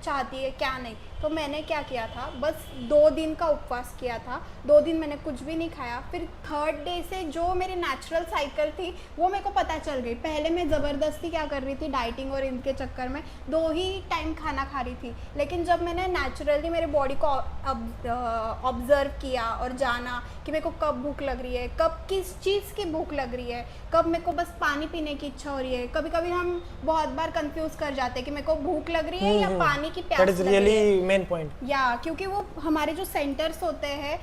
चाहती है क्या नहीं। तो मैंने क्या किया था, बस 2 दिन का उपवास किया था, 2 दिन मैंने कुछ भी नहीं खाया। फिर 3rd डे से जो मेरी नेचुरल साइकिल थी वो मेरे को पता चल गई। पहले मैं ज़बरदस्ती क्या कर रही थी, डाइटिंग और इनके चक्कर में 2 ही टाइम खाना खा रही थी। लेकिन जब मैंने नेचुरली मेरे बॉडी को ऑब्जर्व किया और जाना कि मेरे को कब भूख लग रही है, कब किस चीज़ की भूख लग रही है, कब मेरे को बस पानी पीने की इच्छा हो रही है। कभी कभी हम बहुत बार कंफ्यूज कर जाते हैं कि मेरे को भूख लग रही है या पानी की प्यास लग रही है। मेन पॉइंट, या क्योंकि वो हमारे जो सेंटर्स होते हैं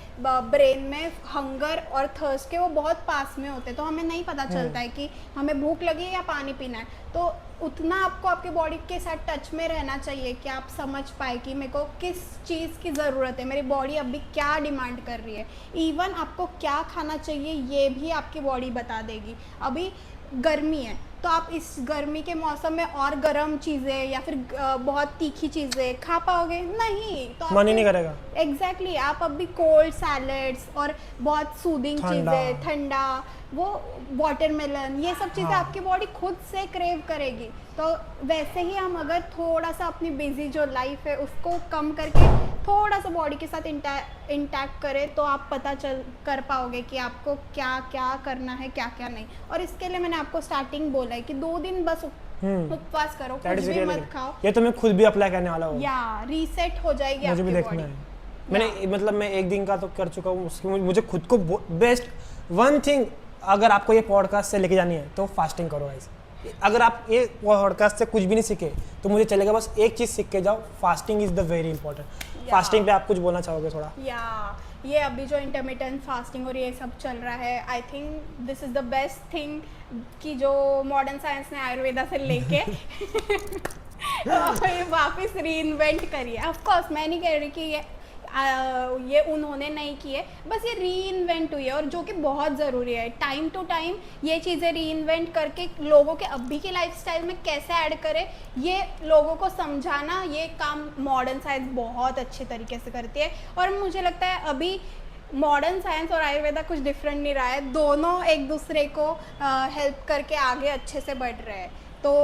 ब्रेन में, हंगर और थर्स्ट के, वो बहुत पास में होते हैं। तो हमें नहीं पता चलता है कि हमें भूख लगी है या पानी पीना है। तो उतना आपको आपके बॉडी के साथ टच में रहना चाहिए कि आप समझ पाए कि मेरे को किस चीज़ की ज़रूरत है, मेरी बॉडी अभी क्या डिमांड कर रही है। इवन आपको क्या खाना चाहिए ये भी आपकी बॉडी बता देगी। अभी गर्मी है तो आप इस गर्मी के मौसम में और गर्म चीज़ें या फिर बहुत तीखी चीज़ें खा पाओगे नहीं, तो मन ही नहीं करेगा। एग्जैक्टली आप अभी कोल्ड सैलेड्स और बहुत सूदिंग चीज़ें, ठंडा, वो वाटरमेलन, ये सब चीज़ें आपकी बॉडी खुद से क्रेव करेगी। तो वैसे ही हम अगर थोड़ा सा अपनी बिजी जो लाइफ है उसको कम करके थोड़ा सा बॉडी के साथ इंटैक्ट करें तो आप पता चल कर पाओगे कि आपको क्या क्या करना है, क्या क्या नहीं। और इसके लिए मैंने आपको स्टार्टिंग बोला है कि 2 दिन बस उपवास करो, कुछ भी मत खाओ। ये तो मैं खुद भी अप्लाई करने वाला हूँ, या रीसेट हो जाएगी मुझे भी देखना है। मैंने मतलब मैं 1 दिन का तो कर चुका हूँ, उसकी मुझे खुद को बेस्ट 1 थिंग अगर आपको ये पॉडकास्ट से लेके जानी है तो फास्टिंग करो गाइस। अगर आप ये पॉडकास्ट से कुछ भी नहीं सीखे तो मुझे चलेगा, बस एक चीज़ सीख के जाओ, fasting is the very important. Fasting पे आप कुछ बोलना चाहोगे थोड़ा? या ये अभी जो इंटरमिटेंट फास्टिंग और ये सब चल रहा है, I think this is the best thing कि जो मॉडर्न साइंस ने आयुर्वेदा से लेके वापस री-इन्वेंट करी है। ऑफ कोर्स मैं नहीं कह रही कि ये उन्होंने नहीं किए, बस ये री-इन्वेंट हुई है और जो कि बहुत ज़रूरी है। टाइम टू टाइम ये चीज़ें री-इन्वेंट करके लोगों के अभी के लाइफस्टाइल में कैसे ऐड करें, ये लोगों को समझाना, ये काम मॉडर्न साइंस बहुत अच्छे तरीके से करती है। और मुझे लगता है अभी मॉडर्न साइंस और आयुर्वेदा कुछ डिफरेंट नहीं रहा है, दोनों एक दूसरे को हेल्प करके आगे अच्छे से बढ़ रहे हैं। तो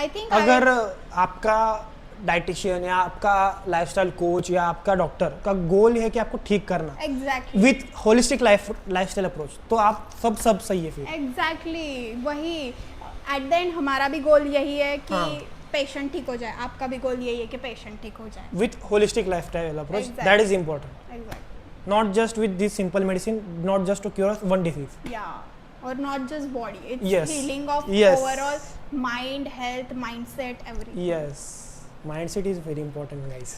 आई थिंक अगर आपका डाइटिशियन या आपका लाइफस्टाइल कोच या आपका डॉक्टर का गोल है कि आपको ठीक करना, exactly with holistic lifestyle approach, तो आप सब सही है फिर। एग्जैक्टली वही एट द एंड हमारा भी गोल यही है कि पेशेंट ठीक हो जाए, आपका भी गोल यही है कि पेशेंट ठीक हो जाए with holistic lifestyle approach, that is important. Exactly, not just with this simple medicine, not just to cure one disease, या और not just body, it's Yes. Healing of Yes. Overall mind, health, mindset, everything. Yes, mindset is very important guys.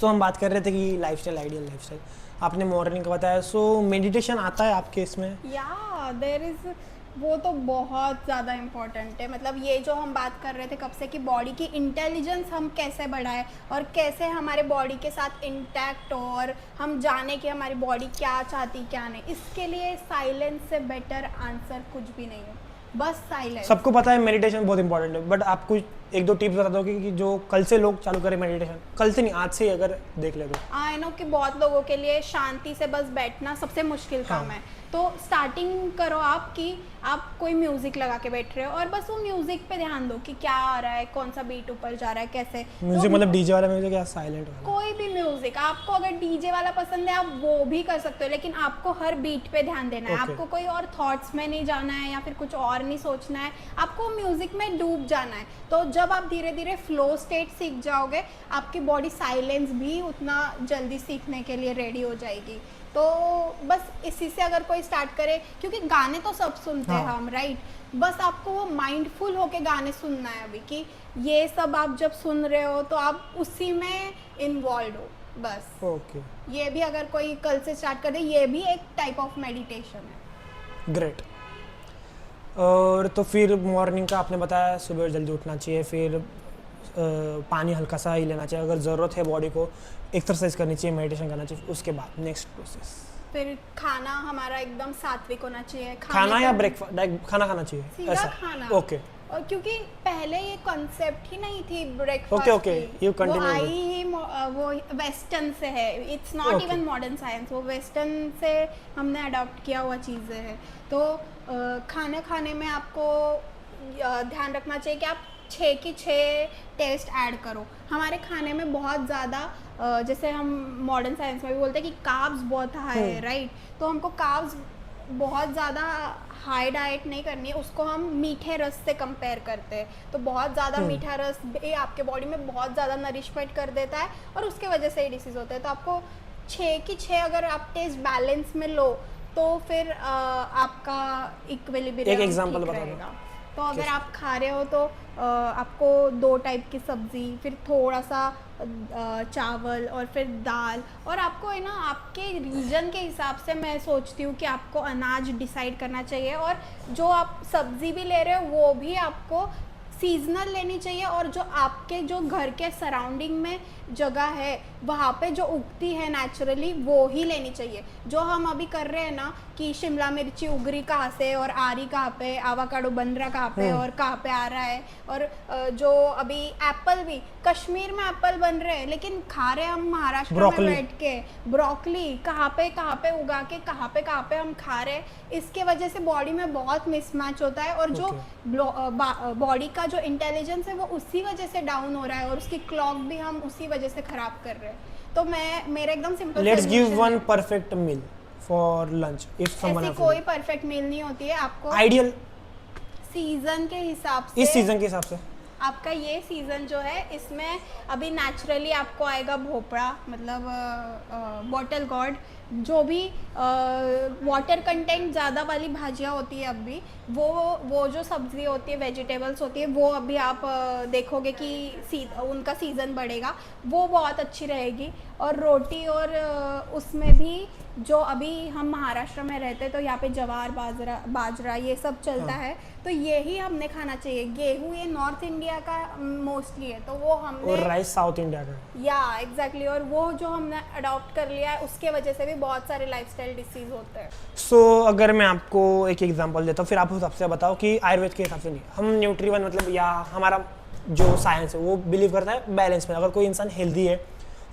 So हम बात कर रहे थे कि lifestyle, ideal lifestyle, आपने morning का बताया। सो मेडिटेशन आता है आपके इसमें? या देयर इज, वो तो बहुत ज़्यादा इम्पोर्टेंट है। मतलब ये जो हम बात कर रहे थे कब से कि बॉडी की इंटेलिजेंस हम कैसे बढ़ाएं और कैसे हमारे बॉडी के साथ इंटैक्ट हो और हम जाने कि हमारी बॉडी क्या चाहती क्या नहीं, इसके लिए साइलेंस से बेटर आंसर कुछ भी नहीं है, बस साइलेंस। सबको पता है मेडिटेशन बहुत इंपॉर्टेंट है, बट आप कुछ 1-2 टिप्स बता दो कि जो कल से लोग चालू करें मेडिटेशन, कल से नहीं आज से ही अगर देख ले तो। आई नो कि बहुत लोगों के लिए शांति से बस बैठना सबसे मुश्किल काम है। तो स्टार्टिंग करो आप कि आप कोई म्यूजिक लगा के बैठ रहे हो और बस वो म्यूजिक पे ध्यान दो कि क्या आ रहा है, कौन सा बीट ऊपर जा रहा है, कैसे। म्यूजिक तो मतलब डीजे वाला म्यूजिक या साइलेंट वाला? कोई भी म्यूजिक, आपको अगर डीजे वाला पसंद है आप वो भी कर सकते हो, लेकिन आपको हर बीट पे ध्यान देना है। Okay. आपको कोई और थॉट्स में नहीं जाना है या फिर कुछ और नहीं सोचना है, आपको म्यूजिक में डूब जाना है। तो जब आप धीरे धीरे फ्लो स्टेट सीख जाओगे, आपकी बॉडी साइलेंस भी उतना जल्दी सीखने के लिए रेडी हो जाएगी। तो बस इसी से अगर कोई स्टार्ट करे, क्योंकि गाने तो सब सुनते हैं हम, राइट, बस आपको वो माइंडफुल होके गाने सुनना है अभी कि ये सब आप जब सुन रहे हो तो आप उसी में इन्वॉल्व हो बस। ओके, ये भी अगर कोई कल से स्टार्ट कर दे, ये भी एक टाइप ऑफ मेडिटेशन है। ग्रेट। और तो फिर मॉर्निंग का आपने बताया सुबह जल्दी उठना चाहिए, फिर पानी हल्का सा ही लेना चाहिए, अगर ज़रूरत है बॉडी को एक्सरसाइज करनी चाहिए, मेडिटेशन करना चाहिए। उसके बाद नेक्स्ट प्रोसेस, फिर खाना हमारा एकदम सात्विक होना चाहिए। खाना या ब्रेकफास्ट, खाना खाना चाहिए सीधा ऐसा? खाना। ओके, और क्योंकि पहले ये कॉन्सेप्ट ही नहीं थी ब्रेकफास्ट Okay, you वो continue आई with. ही वो वेस्टर्न से है, it's not Okay. Even modern science, वो वेस्टर्न से हमने अडॉप्ट किया हुआ चीज़ें हैं। तो खाना खाने में आपको ध्यान रखना चाहिए कि आप 6 की 6 टेस्ट ऐड करो। हमारे खाने में बहुत ज़्यादा जैसे हम मॉडर्न साइंस में भी बोलते हैं कि कार्ब्स बहुत हाई है, राइट? तो हमको कार्ब्स बहुत ज़्यादा हाई डाइट नहीं करनी है, उसको हम मीठे रस से कंपेयर करते हैं। तो बहुत ज़्यादा मीठा रस भी आपके बॉडी में बहुत ज़्यादा नरिशमेंट कर देता है और उसके वजह से ही डिसीज़ होते हैं। तो आपको 6 की 6 अगर आप टेस्ट बैलेंस में लो तो फिर आपका इक्विलिब्रियम एक example ठीक बता दो। रहेगा। तो अगर आप खा रहे हो तो आपको 2 टाइप की सब्ज़ी, फिर थोड़ा सा चावल और फिर दाल, और आपको है ना आपके रीजन के हिसाब से मैं सोचती हूँ कि आपको अनाज डिसाइड करना चाहिए, और जो आप सब्ज़ी भी ले रहे हो वो भी आपको सीजनल लेनी चाहिए, और जो आपके जो घर के सराउंडिंग में जगह है वहाँ पे जो उगती है नेचुरली वो ही लेनी चाहिए। जो हम अभी कर रहे हैं ना कि शिमला मिर्ची उग रही कहाँ से और आ रही कहाँ पे, आवाकाडो बन रहा कहाँ पे और कहाँ पे आ रहा है, और जो अभी एप्पल भी कश्मीर में एप्पल बन रहे हैं लेकिन खा रहे हैं हम महाराष्ट्र में Broccoli. बैठ के। ब्रोकली कहाँ पे उगा के कहाँ पे हम खा रहे हैं, इसके वजह से बॉडी में बहुत मिसमैच होता है, और जो बॉडी का जो इंटेलिजेंस है वो उसी वजह से डाउन हो रहा है, और उसकी क्लॉक भी हम उसी वजह से खराब कर रहे हैं। तो मेरा एकदम simple Let's give one perfect meal for lunch if someone ऐसी has कोई परफेक्ट मील नहीं होती है। आपको आइडियल सीजन के हिसाब से, इस सीजन के हिसाब से आपका ये सीज़न जो है इसमें अभी नेचुरली आपको आएगा भोपड़ा, मतलब बॉटल गॉड, जो भी वाटर कंटेंट ज़्यादा वाली भाजियाँ होती है अभी, वो जो सब्ज़ी होती है, वेजिटेबल्स होती है, वो अभी आप देखोगे कि उनका सीज़न बढ़ेगा, वो बहुत अच्छी रहेगी। और रोटी, और उसमें भी जो अभी हम महाराष्ट्र में रहते हैं तो यहाँ पे जवार बाजरा ये सब चलता है, तो यही हमने खाना चाहिए। गेहूँ ये नॉर्थ इंडिया का मोस्टली है, तो वो हमने, और राइस साउथ इंडिया का। या एग्जैक्टली, और वो जो हमने अडॉप्ट कर लिया है उसके वजह से भी बहुत सारे लाइफस्टाइल डिसीज होते हैं। सो अगर मैं आपको एक एग्जांपल देता हूँ, फिर आप उस हिसाब से बताओ कि आयुर्वेद के हिसाब से नहीं, हम न्यूट्रीवन मतलब या हमारा जो साइंस है वो बिलीव करता है बैलेंस में। अगर कोई इंसान हेल्दी है,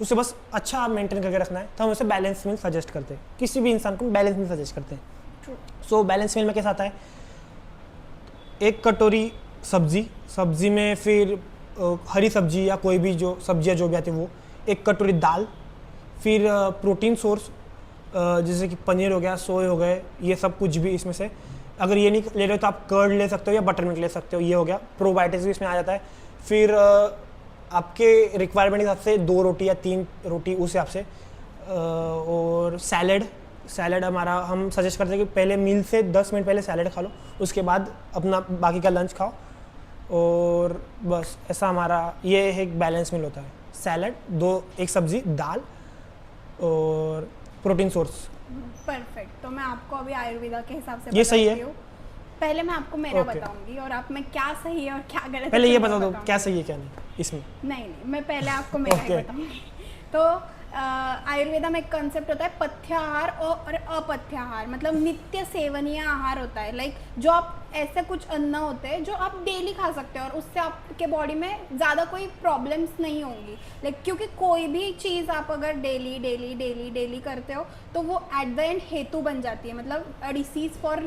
उसे बस अच्छा मेंटेन करके रखना है, तो हम उसे बैलेंस मील सजेस्ट करते हैं। किसी भी इंसान को बैलेंस मील सजेस्ट करते हैं। सो बैलेंस मील में कैसा आता है, एक कटोरी सब्जी में फिर हरी सब्जी या कोई भी जो सब्जियां जो भी आती है वो, एक कटोरी दाल, फिर प्रोटीन सोर्स जैसे कि पनीर हो गया, सोए हो गए, ये सब कुछ भी इसमें से। अगर ये नहीं ले रहे हो तो आप कर्ड ले सकते हो या बटर मिल्क ले सकते हो, ये हो गया। प्रोबायोटिक्स भी इसमें आ जाता है। फिर आपके रिक्वायरमेंट के हिसाब से 2 रोटी या 3 रोटी उस हिसाब से, और सैलड हमारा हम सजेस्ट करते हैं कि पहले मील से 10 मिनट पहले सैलड खा लो, उसके बाद अपना बाकी का लंच खाओ, और बस ऐसा हमारा ये एक बैलेंस मील होता है। सैलड, एक सब्जी, दाल और प्रोटीन सोर्स। परफेक्ट। तो मैं आपको अभी आयुर्वेदा के हिसाब से ये सही है। बताती हूँ। पहले मैं आपको मेरा Okay. बताऊंगी और आप में क्या सही है और क्या गलत है पहले ये वो बता दो बताऊंगी। क्या सही है क्या नहीं इसमें। नहीं, मैं पहले आपको मेरा ही Okay. बताऊंगी। तो आयुर्वेदा में एक कंसेप्ट होता है पथ्याहार और अपथ्याहार, मतलब नित्य सेवनीय आहार होता है। लाइक जो आप ऐसे कुछ अन्न होते हैं जो आप डेली खा सकते हो और उससे आपके बॉडी में ज़्यादा कोई प्रॉब्लम्स नहीं होंगी। लाइक क्योंकि कोई भी चीज़ आप अगर डेली करते हो तो वो एट द एंड हेतु बन जाती है, मतलब a disease for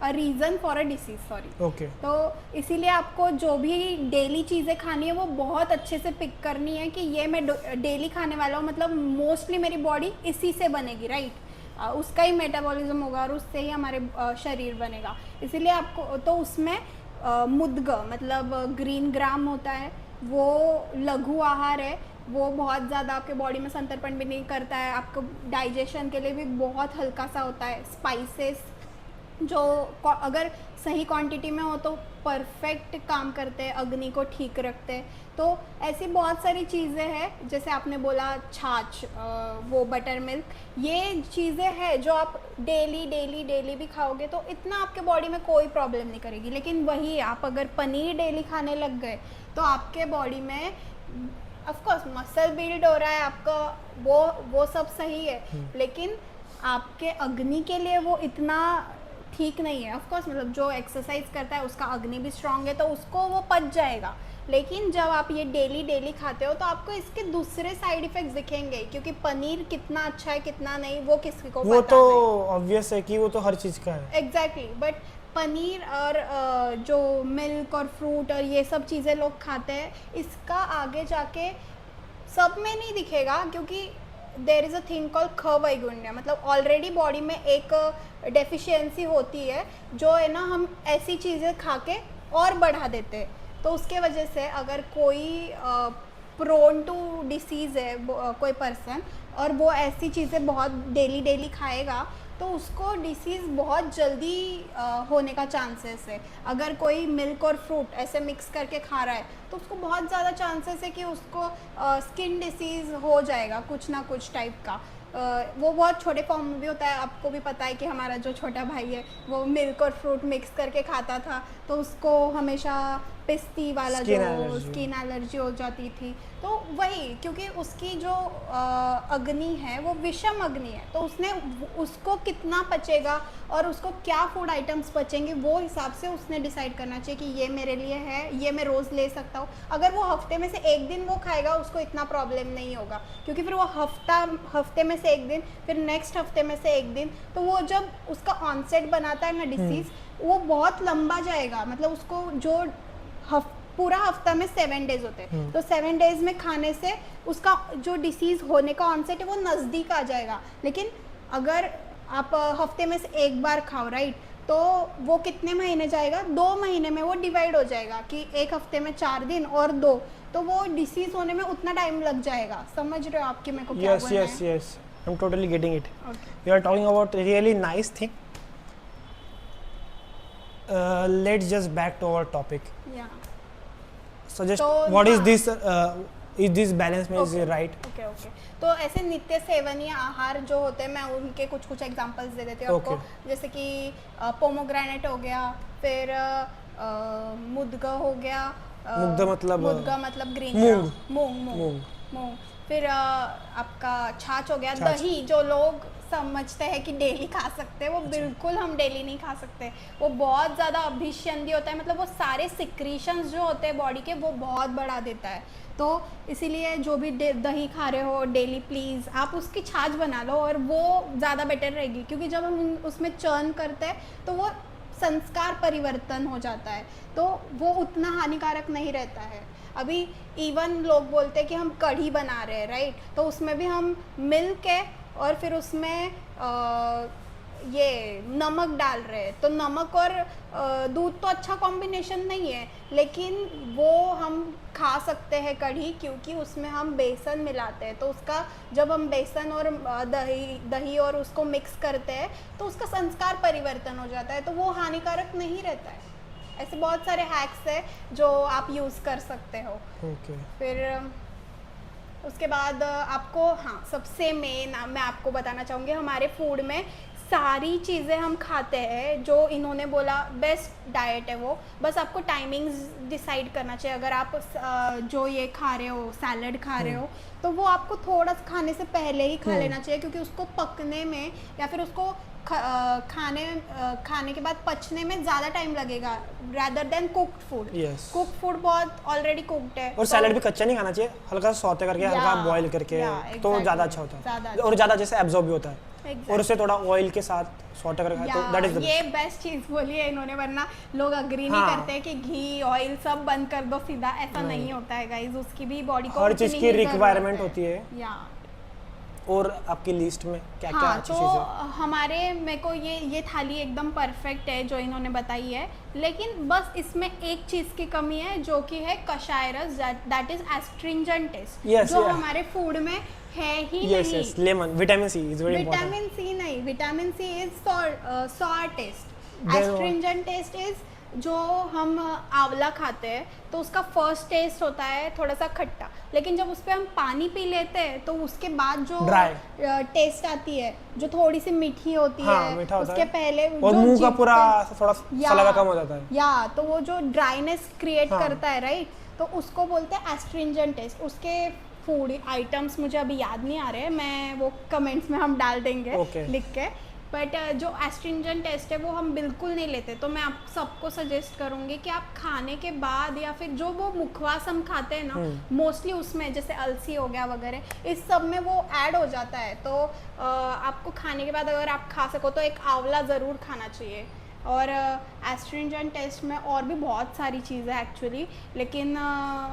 reason for a disease, sorry. Okay. तो इसीलिए आपको जो भी डेली चीज़ें खानी है वो बहुत अच्छे से पिक करनी है कि ये मैं डेली खाने वाला हूँ, मतलब मोस्टली मेरी बॉडी इसी से बनेगी, राइट। उसका ही मेटाबॉलिज्म होगा और उससे ही हमारे शरीर बनेगा। इसीलिए आपको तो उसमें मुद्ग मतलब ग्रीन ग्राम होता है, वो लघु आहार है, वो बहुत ज़्यादा आपके बॉडी में संतर्पण भी नहीं करता है, आपको डाइजेशन के लिए भी बहुत हल्का सा होता है। स्पाइसेस जो अगर सही क्वांटिटी में हो तो परफेक्ट काम करते हैं, अग्नि को ठीक रखते हैं। तो ऐसी बहुत सारी चीज़ें हैं, जैसे आपने बोला छाछ, वो बटर मिल्क, ये चीज़ें हैं जो आप डेली भी खाओगे तो इतना आपके बॉडी में कोई प्रॉब्लम नहीं करेगी। लेकिन वही आप अगर पनीर डेली खाने लग गए तो आपके बॉडी में ऑफकोर्स मसल बिल्ड हो रहा है आपका, वो सब सही है, लेकिन आपके अग्नि के लिए वो इतना ठीक नहीं है। ऑफ कोर्स मतलब जो एक्सरसाइज करता है उसका अग्नि भी स्ट्रांग है तो उसको वो पच जाएगा, लेकिन जब आप ये डेली खाते हो तो आपको इसके दूसरे साइड इफेक्ट्स दिखेंगे, क्योंकि पनीर कितना अच्छा है कितना नहीं वो किसी को वो पता तो नहीं। ऑब्वियस है कि वो तो हर चीज़ का है। एग्जैक्टली बट पनीर और जो मिल्क और फ्रूट और ये सब चीज़ें लोग खाते हैं, इसका आगे जाके सब में नहीं दिखेगा, क्योंकि there is a thing called ख वैगुण्य, मतलब ऑलरेडी बॉडी में एक डेफिशिएंसी होती है जो है ना हम ऐसी चीज़ें खा के और बढ़ा देते हैं। तो उसके वजह से अगर कोई प्रोन टू डिसीज़ है कोई पर्सन और वो ऐसी चीज़ें बहुत डेली खाएगा तो उसको डिसीज़ बहुत जल्दी होने का चांसेस है। अगर कोई मिल्क और फ्रूट ऐसे मिक्स करके खा रहा है तो उसको बहुत ज़्यादा चांसेस है कि उसको स्किन डिसीज़ हो जाएगा कुछ ना कुछ टाइप का। वो बहुत छोटे फॉर्म में भी होता है। आपको भी पता है कि हमारा जो छोटा भाई है वो मिल्क और फ्रूट मिक्स करके खाता था तो उसको हमेशा पिस्ती वाला जो स्किन एलर्जी हो जाती थी। तो वही, क्योंकि उसकी जो अग्नि है वो विषम अग्नि है, तो उसको कितना पचेगा और उसको क्या फूड आइटम्स बचेंगे वो हिसाब से उसने डिसाइड करना चाहिए कि ये मेरे लिए है, ये मैं रोज़ ले सकता हूँ। अगर वो हफ्ते में से एक दिन वो खाएगा उसको इतना प्रॉब्लम नहीं होगा, क्योंकि फिर वो हफ्ते में से एक दिन, फिर नेक्स्ट हफ्ते में से एक दिन, तो वो जब उसका ऑनसेट बनाता है ना डिसीज़ वो बहुत लंबा जाएगा। मतलब उसको जो पूरा हफ्ता में 7 डेज होते हैं तो 7 डेज में खाने से उसका जो डिसीज़ होने का ऑनसेट है वो नज़दीक आ जाएगा। लेकिन अगर आप हफ्ते में से एक बार खाओ राइट, तो वो कितने महीने जाएगा, 2 महीने में वो डिवाइड हो जाएगा कि एक हफ्ते में 4 दिन और 2, तो वो डिसीज़ होने में उतना टाइम लग जाएगा। समझ रहे हो आपके मेरे को क्या बोलना है? Yes I am totally getting it. You are talking about really nice thing. Let's just back to our topic. Suggest what is this? Is this balance में is right? ओके तो ऐसे नित्य सेवनीय आहार जो होते हैं मैं उनके कुछ एग्जांपल्स दे देती हूँ आपको। जैसे कि पोमोग्रेनेट हो गया, फिर मुद्गा हो गया। मुद्गा मतलब ग्रीन मूंग। फिर आपका छाछ हो गया। दही जो लोग समझते हैं कि डेली खा सकते हैं वो बिल्कुल हम डेली नहीं खा सकते, वो बहुत ज़्यादा अभिसंधि होता है, मतलब वो सारे सिक्रीशंस जो होते हैं बॉडी के वो बहुत बढ़ा देता है। तो इसीलिए जो भी दही खा रहे हो डेली प्लीज़ आप उसकी छाछ बना लो और वो ज़्यादा बेटर रहेगी, क्योंकि जब हम उसमें चर्न करते हैं तो वो संस्कार परिवर्तन हो जाता है तो वो उतना हानिकारक नहीं रहता है। अभी इवन लोग बोलते हैं कि हम कढ़ी बना रहे हैं राइट, तो उसमें भी हम मिल्क है और फिर उसमें ये नमक डाल रहे हैं, तो नमक और दूध तो अच्छा कॉम्बिनेशन नहीं है, लेकिन वो हम खा सकते हैं कढ़ी, क्योंकि उसमें हम बेसन मिलाते हैं। तो उसका जब हम बेसन और दही और उसको मिक्स करते हैं तो उसका संस्कार परिवर्तन हो जाता है, तो वो हानिकारक नहीं रहता है। ऐसे बहुत सारे हैक्स है जो आप यूज़ कर सकते हो। फिर उसके बाद आपको सबसे मेन मैं आपको बताना चाहूँगी, हमारे फूड में सारी चीज़ें हम खाते हैं जो इन्होंने बोला बेस्ट डाइट है वो, बस आपको टाइमिंग्स डिसाइड करना चाहिए। अगर आप जो ये खा रहे हो सैलड खा रहे हो तो वो आपको थोड़ा सा खाने से पहले ही खा लेना चाहिए, क्योंकि उसको पकने में या फिर उसको खाने के बाद पचने में ज़्यादा टाइम लगेगा rather than cooked food। Cooked food बहुत ऑलरेडी कुक्ड है। और सैलड भी कच्चा नहीं खाना चाहिए, हल्का सौते करके हल्का बॉईल करके तो ज़्यादा अच्छा होता है और ज़्यादा जैसे एब्जॉर्ब भी होता है और उसे थोड़ा ऑयल के साथ सौते करके तो दैट इज ये बेस्ट चीज़ बोली है इन्होंने, वरना लोग अग्री नहीं करते कि घी ऑयल सब बंद कर दो सीधा, ऐसा नहीं होता है गाइज। उसकी भी बॉडी को हर चीज़ की रिक्वायरमेंट होती है। और आपकी लिस्ट में क्या क्या अच्छी चीज़ें? तो हमारे मेरे को ये थाली एकदम परफेक्ट है जो इन्होंने बताई है, लेकिन बस इसमें एक चीज़ की कमी है जो कि है कषाय रस, दैट इज एस्ट्रिंजेंट टेस्ट, जो हमारे फूड में है ही नहीं। Lemon, vitamin C is very important. Vitamin C नहीं, vitamin C is sour taste. Astringent taste is जो हम आंवला खाते हैं तो उसका फर्स्ट टेस्ट होता है थोड़ा सा खट्टा, लेकिन जब उस पर हम पानी पी लेते हैं तो उसके बाद जो टेस्ट आती है जो थोड़ी सी मीठी होती है, उसके पहले और मुंह का पूरा थोड़ा सलावा कम हो जाता है तो वो जो ड्राइनेस क्रिएट करता है राइट, तो उसको बोलते हैं एस्ट्रिंजेंट टेस्ट। उसके फूड आइटम्स मुझे अभी याद नहीं आ रहे हैं, मैं वो कमेंट्स में हम डाल देंगे लिख के, बट जो एस्ट्रिंजेंट टेस्ट है वो हम बिल्कुल नहीं लेते। तो मैं आप सबको सजेस्ट करूँगी कि आप खाने के बाद या फिर जो वो मुखवास हम खाते हैं ना, मोस्टली उसमें जैसे अलसी हो गया वगैरह, इस सब में वो ऐड हो जाता है। तो आपको खाने के बाद अगर आप खा सको तो एक आंवला ज़रूर खाना चाहिए। और एस्ट्रिंजेंट टेस्ट में और भी बहुत सारी चीज़ें हैं एक्चुअली, लेकिन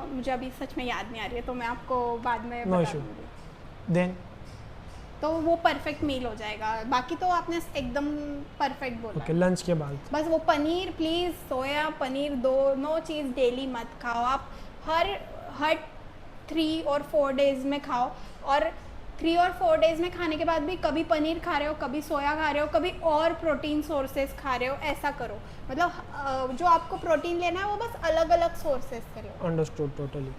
मुझे अभी सच में याद नहीं आ रही है, तो मैं आपको बाद में नो बता इशू। दूँगी। देन तो वो परफेक्ट मील हो जाएगा। बाकी तो आपने एकदम परफेक्ट बोला। ओके, लंच के बाद बस वो पनीर, प्लीज़ सोया पनीर दोनों चीज़ डेली मत खाओ आप। हर 3 और 4 डेज़ में खाओ। और 3 और 4 डेज़ में खाने के बाद भी कभी पनीर खा रहे हो, कभी सोया खा रहे हो, कभी और प्रोटीन सोर्सेज खा रहे हो, ऐसा करो। मतलब जो आपको प्रोटीन लेना है वो बस अलग अलग सोर्सेज से लो। Understood totally.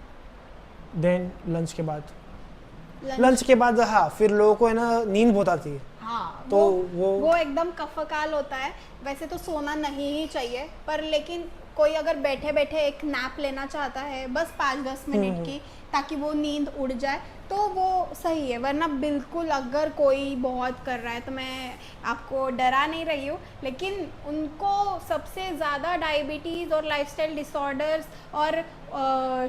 देन लंच के बाद लंच के बाद हाँ, फिर लोगों को है ना नींद बहुत आती है। हाँ, तो वो एकदम कफकाल होता है। वैसे तो सोना नहीं ही चाहिए, पर लेकिन कोई अगर बैठे बैठे एक नैप लेना चाहता है बस 5-10 मिनट की, ताकि वो नींद उड़ जाए, तो वो सही है। वरना बिल्कुल अगर कोई बहुत कर रहा है, तो मैं आपको डरा नहीं रही हूँ, लेकिन उनको सबसे ज़्यादा डायबिटीज़ और लाइफस्टाइल डिसऑर्डर्स और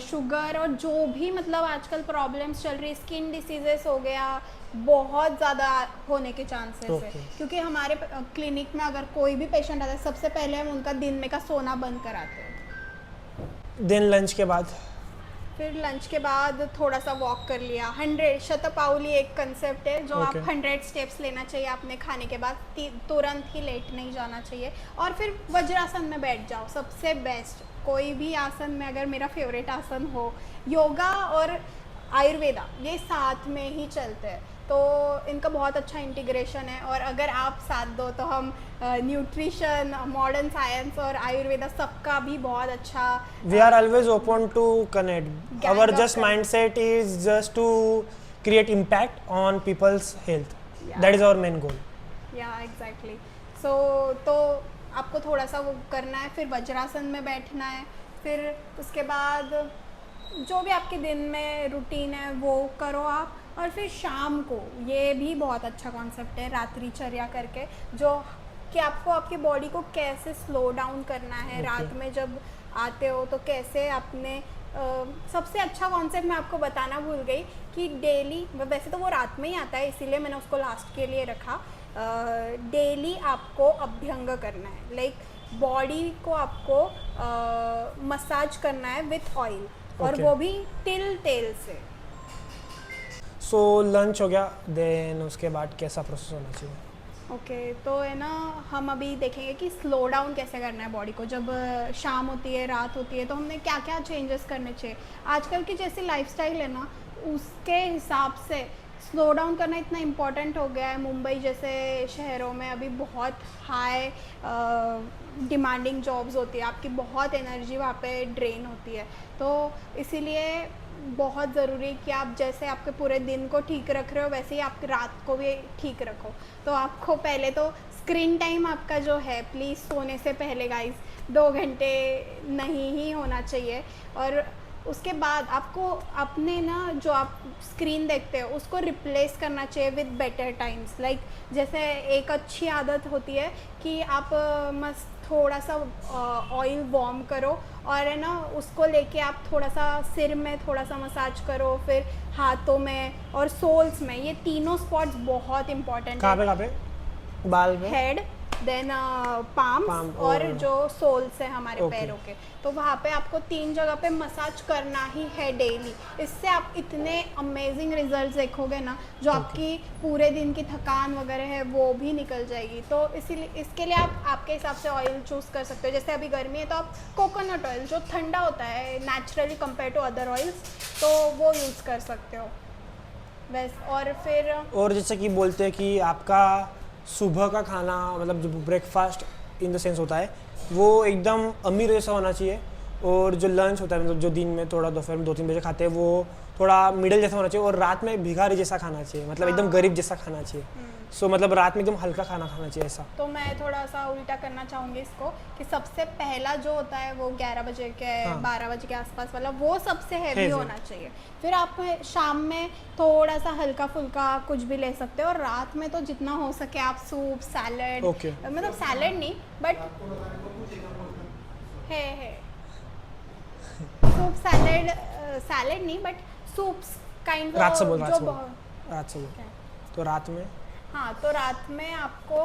शुगर और जो भी मतलब आजकल प्रॉब्लम्स चल रही, स्किन डिसीजेस हो गया, बहुत ज़्यादा होने के चांसेस है। क्योंकि हमारे क्लिनिक में अगर कोई भी पेशेंट आता है, सबसे पहले हम उनका दिन में का सोना बंद कराते हैं। देन लंच के बाद फिर लंच के बाद थोड़ा सा वॉक कर लिया। 100 शतपावली एक कंसेप्ट है जो आप 100 स्टेप्स लेना चाहिए आपने खाने के बाद, तुरंत ही लेट नहीं जाना चाहिए। और फिर वज्रासन में बैठ जाओ, सबसे बेस्ट। कोई भी आसन में, अगर मेरा फेवरेट आसन हो, योगा और आयुर्वेदा ये साथ में ही चलते हैं, तो इनका बहुत अच्छा इंटीग्रेशन है। और अगर आप साथ दो तो हम न्यूट्रिशन, मॉडर्न साइंस और आयुर्वेदा सबका भी बहुत अच्छा। We are always open to connect. Our just mindset is just to create impact on people's health. That is our main goal. Yeah exactly. सो तो आपको थोड़ा सा वो करना है, फिर वज्रासन में बैठना है। फिर उसके बाद जो भी आपके दिन में रूटीन है वो करो आप। और फिर शाम को, ये भी बहुत अच्छा कॉन्सेप्ट है रात्रिचर्या करके, जो कि आपको आपकी बॉडी को कैसे स्लो डाउन करना है। रात में जब आते हो तो कैसे अपने सबसे अच्छा कॉन्सेप्ट मैं आपको बताना भूल गई कि डेली, वैसे तो वो रात में ही आता है इसीलिए मैंने उसको लास्ट के लिए रखा, डेली आपको अभ्यंग करना है। लाइक बॉडी को आपको मसाज करना है विथ ऑयल, और वो भी तिल तेल से। सो लंच हो गया, देन उसके बाद कैसा प्रोसेस होना चाहिए? ओके, तो है ना, हम अभी देखेंगे कि स्लो डाउन कैसे करना है बॉडी को। जब शाम होती है, रात होती है, तो हमने क्या क्या चेंजेस करने चाहिए। आजकल की जैसी लाइफस्टाइल है ना, उसके हिसाब से स्लो डाउन करना इतना इम्पॉर्टेंट हो गया है। मुंबई जैसे शहरों में अभी बहुत हाई डिमांडिंग जॉब्स होती है, आपकी बहुत एनर्जी वहाँ पे ड्रेन होती है। तो इसीलिए बहुत ज़रूरी है कि आप जैसे आपके पूरे दिन को ठीक रख रहे हो, वैसे ही आप रात को भी ठीक रखो। तो आपको पहले तो स्क्रीन टाइम आपका जो है, प्लीज़ सोने से पहले गाइस 2 घंटे नहीं ही होना चाहिए। और उसके बाद आपको अपने ना जो आप स्क्रीन देखते हो उसको रिप्लेस करना चाहिए विद बेटर टाइम्स। लाइक जैसे एक अच्छी आदत होती है कि आप मस्त थोड़ा सा ऑयल वार्म करो, और है ना उसको लेके आप थोड़ा सा सिर में थोड़ा सा मसाज करो, फिर हाथों में और सोल्स में। ये तीनों स्पॉट्स बहुत इंपॉर्टेंट कहाँ पे? बाल में, हेड, देन पाम्स और जो सोल्स है हमारे पैरों के। तो वहाँ पे आपको 3 जगह पे मसाज करना ही है डेली। इससे आप इतने अमेजिंग रिजल्ट्स देखोगे ना, जो आपकी पूरे दिन की थकान वगैरह है वो भी निकल जाएगी। तो इसीलिए इसके लिए आप आपके हिसाब से ऑयल चूज़ कर सकते हो। जैसे अभी गर्मी है तो आप कोकोनट ऑयल जो ठंडा होता है naturally compare to other oils, तो वो यूज़ कर सकते हो बस। और फिर और जैसे कि बोलते हैं कि आपका सुबह का खाना, मतलब जो ब्रेकफास्ट इन द सेंस होता है, वो एकदम अमीर जैसा होना चाहिए। और जो लंच होता है, मतलब जो दिन में थोड़ा दोपहर में 2-3 बजे खाते हैं, वो थोड़ा मिडिल जैसा होना चाहिए। और रात में भिखारी जैसा खाना चाहिए, मतलब एकदम गरीब जैसा खाना चाहिए। सो मतलब रात में एकदम हल्का खाना खाना चाहिए ऐसा। तो मैं थोड़ा सा उल्टा करना चाहूँगी इसको कि सबसे पहला जो होता है वो 11 बजे के हाँ। 12 बजे के आसपास वाला वो सबसे हैवी Heavy। होना चाहिए। फिर आप शाम में थोड़ा सा हल्का फुल्का कुछ भी ले सकते हो, और रात में तो जितना हो सके आप सूप सैलड, Okay। मतलब सैलड नहीं बट है सूप सैलड, सैलड नहीं बट सूप्स काइंड रात से बोल जो रात से बोल बहुत रात से बोल। क्या? तो रात में हाँ, तो रात में आपको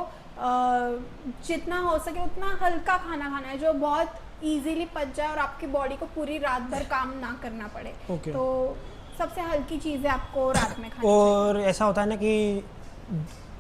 जितना हो सके उतना हल्का खाना खाना है जो बहुत इजीली पच जाए और आपकी बॉडी को पूरी रात भर काम ना करना पड़े। Okay। तो सबसे हल्की चीज़ें आपको रात में खानी चाहिए। और ऐसा होता है ना कि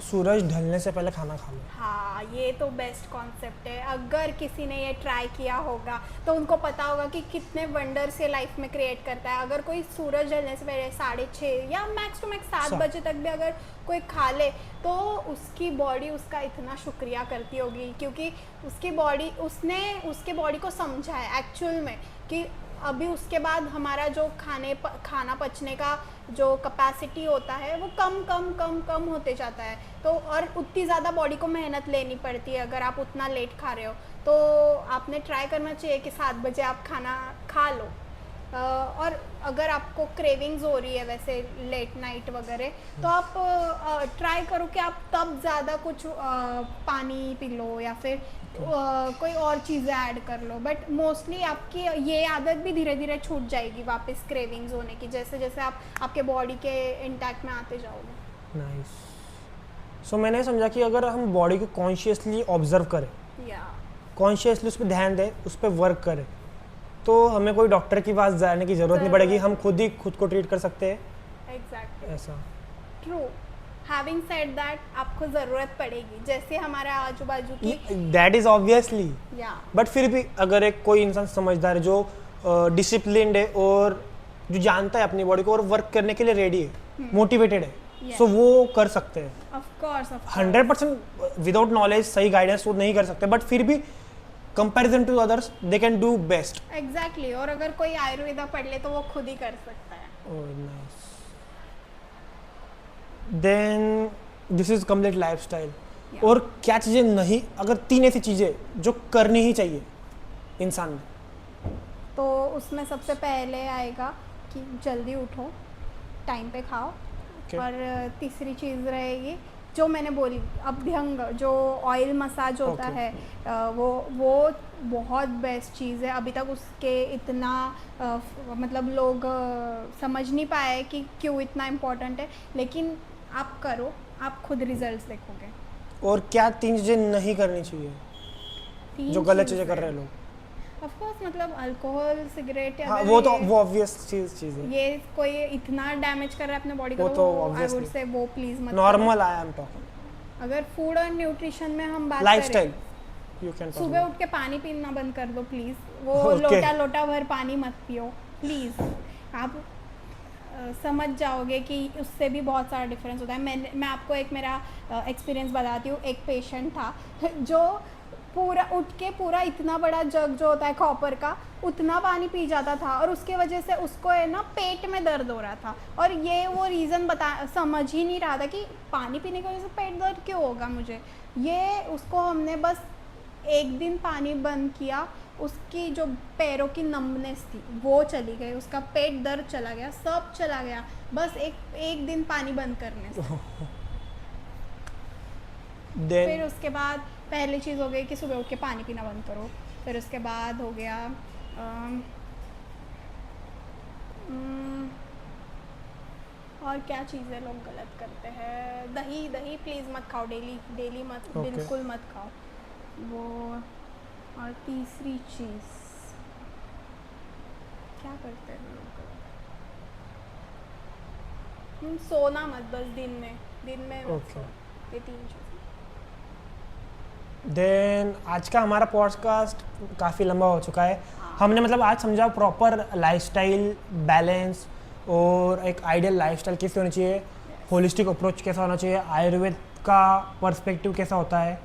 सूरज ढलने से पहले खाना खा लो। हाँ, ये तो बेस्ट कॉन्सेप्ट है। अगर किसी ने ये ट्राई किया होगा तो उनको पता होगा कि कितने वंडर्स ये लाइफ में क्रिएट करता है। अगर कोई सूरज ढलने से पहले 6:30 या मैक्स टू मैक्स 7 बजे तक भी अगर कोई खा ले तो उसकी बॉडी उसका इतना शुक्रिया करती होगी, क्योंकि उसकी बॉडी उसके बॉडी को समझा है एक्चुअल में कि अभी उसके बाद हमारा जो खाना पचने का जो कैपेसिटी होता है वो कम होते जाता है। तो और उतनी ज़्यादा बॉडी को मेहनत लेनी पड़ती है अगर आप उतना लेट खा रहे हो। तो आपने ट्राई करना चाहिए कि 7 बजे आप खाना खा लो। और अगर आपको क्रेविंग्स हो रही है वैसे लेट नाइट वगैरह, तो आप ट्राई करो कि आप तब ज़्यादा कुछ पानी पी लो या फिर कोई और चीज़ें ऐड कर लो। बट मोस्टली आपकी ये आदत भी धीरे धीरे छूट जाएगी वापस क्रेविंग्स होने की, जैसे जैसे आप आपके बॉडी के इंटैक्ट में आते जाओगे। नाइस। सो मैंने समझा कि अगर हम बॉडी को कॉन्शियसली ऑब्जर्व करें, या कॉन्शियसली उस पर ध्यान दें, उस पर वर्क करें, तो हमें कोई डॉक्टर के पास जाने की ज़रूरत नहीं पड़ेगी, हम खुद ही खुद को ट्रीट कर सकते हैं। एग्जैक्टली, ऐसा ट्रू। हैविंग सेड दैट, आपको ज़रूरत पड़ेगी, जैसे हमारे आजू बाजू की दैट इज़ ऑब्वियसली। या बट फिर भी अगर एक कोई इंसान समझदार है, जो डिसिप्लिन्ड है और जो जानता है अपनी बॉडी को और वर्क करने के लिए रेडी है, मोटिवेटेड है, Yes। सो वो कर सकते हैं। ऑफ कोर्स 100% विदाउट नॉलेज, सही गाइडेंस वो नहीं कर सकते, बट फिर भी comparison to others they can do best. Exactly. और अगर कोई आयुर्वेदा पढ़ ले तो वो खुद ही कर सकता है। Oh, nice. Then this is complete lifestyle। Yeah। और क्या चीज़ें नहीं, अगर 3 ऐसी चीज़ें जो करनी ही चाहिए इंसान में। तो उसमें सबसे पहले आएगा कि जल्दी उठो, टाइम पे खाओ। Okay। और तीसरी चीज़ रहेगी जो मैंने बोली, अभ्यंग, जो ऑयल मसाज होता Okay। है, वो बहुत बेस्ट चीज़ है। अभी तक उसके इतना मतलब लोग समझ नहीं पाए कि क्यों इतना इम्पोर्टेंट है, लेकिन आप करो, आप खुद रिजल्ट्स देखोगे। और क्या 3 चीज़ें नहीं करनी चाहिए जो गलत चीज़ें कर रहे हैं लोग? ऑफ कोर्स, मतलब अल्कोहल, सिगरेट, हाँ, वो तो वो ऑब्वियस चीज़ है। ये कोई इतना डैमेज कर रहा है अपने बॉडी को, वो तो आई obviously। वुड से वो प्लीज मत नॉर्मल आई एम टॉकिंग करो। अगर फूड और न्यूट्रिशन में हम बात लाइफस्टाइल, करें, यू कैन सुबह उठ के पानी पीना बंद कर दो प्लीज़। वो Okay। लोटा भर पानी मत पियो प्लीज़। आप समझ जाओगे कि उससे भी बहुत सारा डिफरेंस होता है। मैं आपको एक मेरा एक्सपीरियंस बताती हूँ। एक पेशेंट था जो पूरा उठ के पूरा इतना बड़ा जग जो होता है कॉपर का, उतना पानी पी जाता था, और उसके वजह से उसको है ना पेट में दर्द हो रहा था। और ये वो रीज़न समझ ही नहीं रहा था कि पानी पीने की वजह से पेट दर्द क्यों होगा मुझे। ये उसको हमने बस एक दिन पानी बंद किया, उसकी जो पैरों की नमनेस थी वो चली गई, उसका पेट दर्द चला गया, सब चला गया, बस एक दिन पानी बंद करने से। फिर उसके बाद पहली चीज़ हो गई कि सुबह उठ के पानी पीना बंद करो। फिर उसके बाद हो गया और क्या चीज़ें लोग गलत करते हैं, दही प्लीज़ मत खाओ, डेली मत, Okay। बिल्कुल मत खाओ वो। और तीसरी चीज़ क्या करते हैं लोग गलत? सोना मत, बस दिन में मत Okay। सो। ये 3 चीज़ें। देन आज का हमारा पॉडकास्ट काफ़ी लंबा हो चुका है। हमने मतलब आज समझा प्रॉपर लाइफस्टाइल बैलेंस और एक आइडियल लाइफस्टाइल कैसे होनी चाहिए, होलिस्टिक अप्रोच कैसा होना चाहिए, आयुर्वेद का पर्सपेक्टिव कैसा होता है।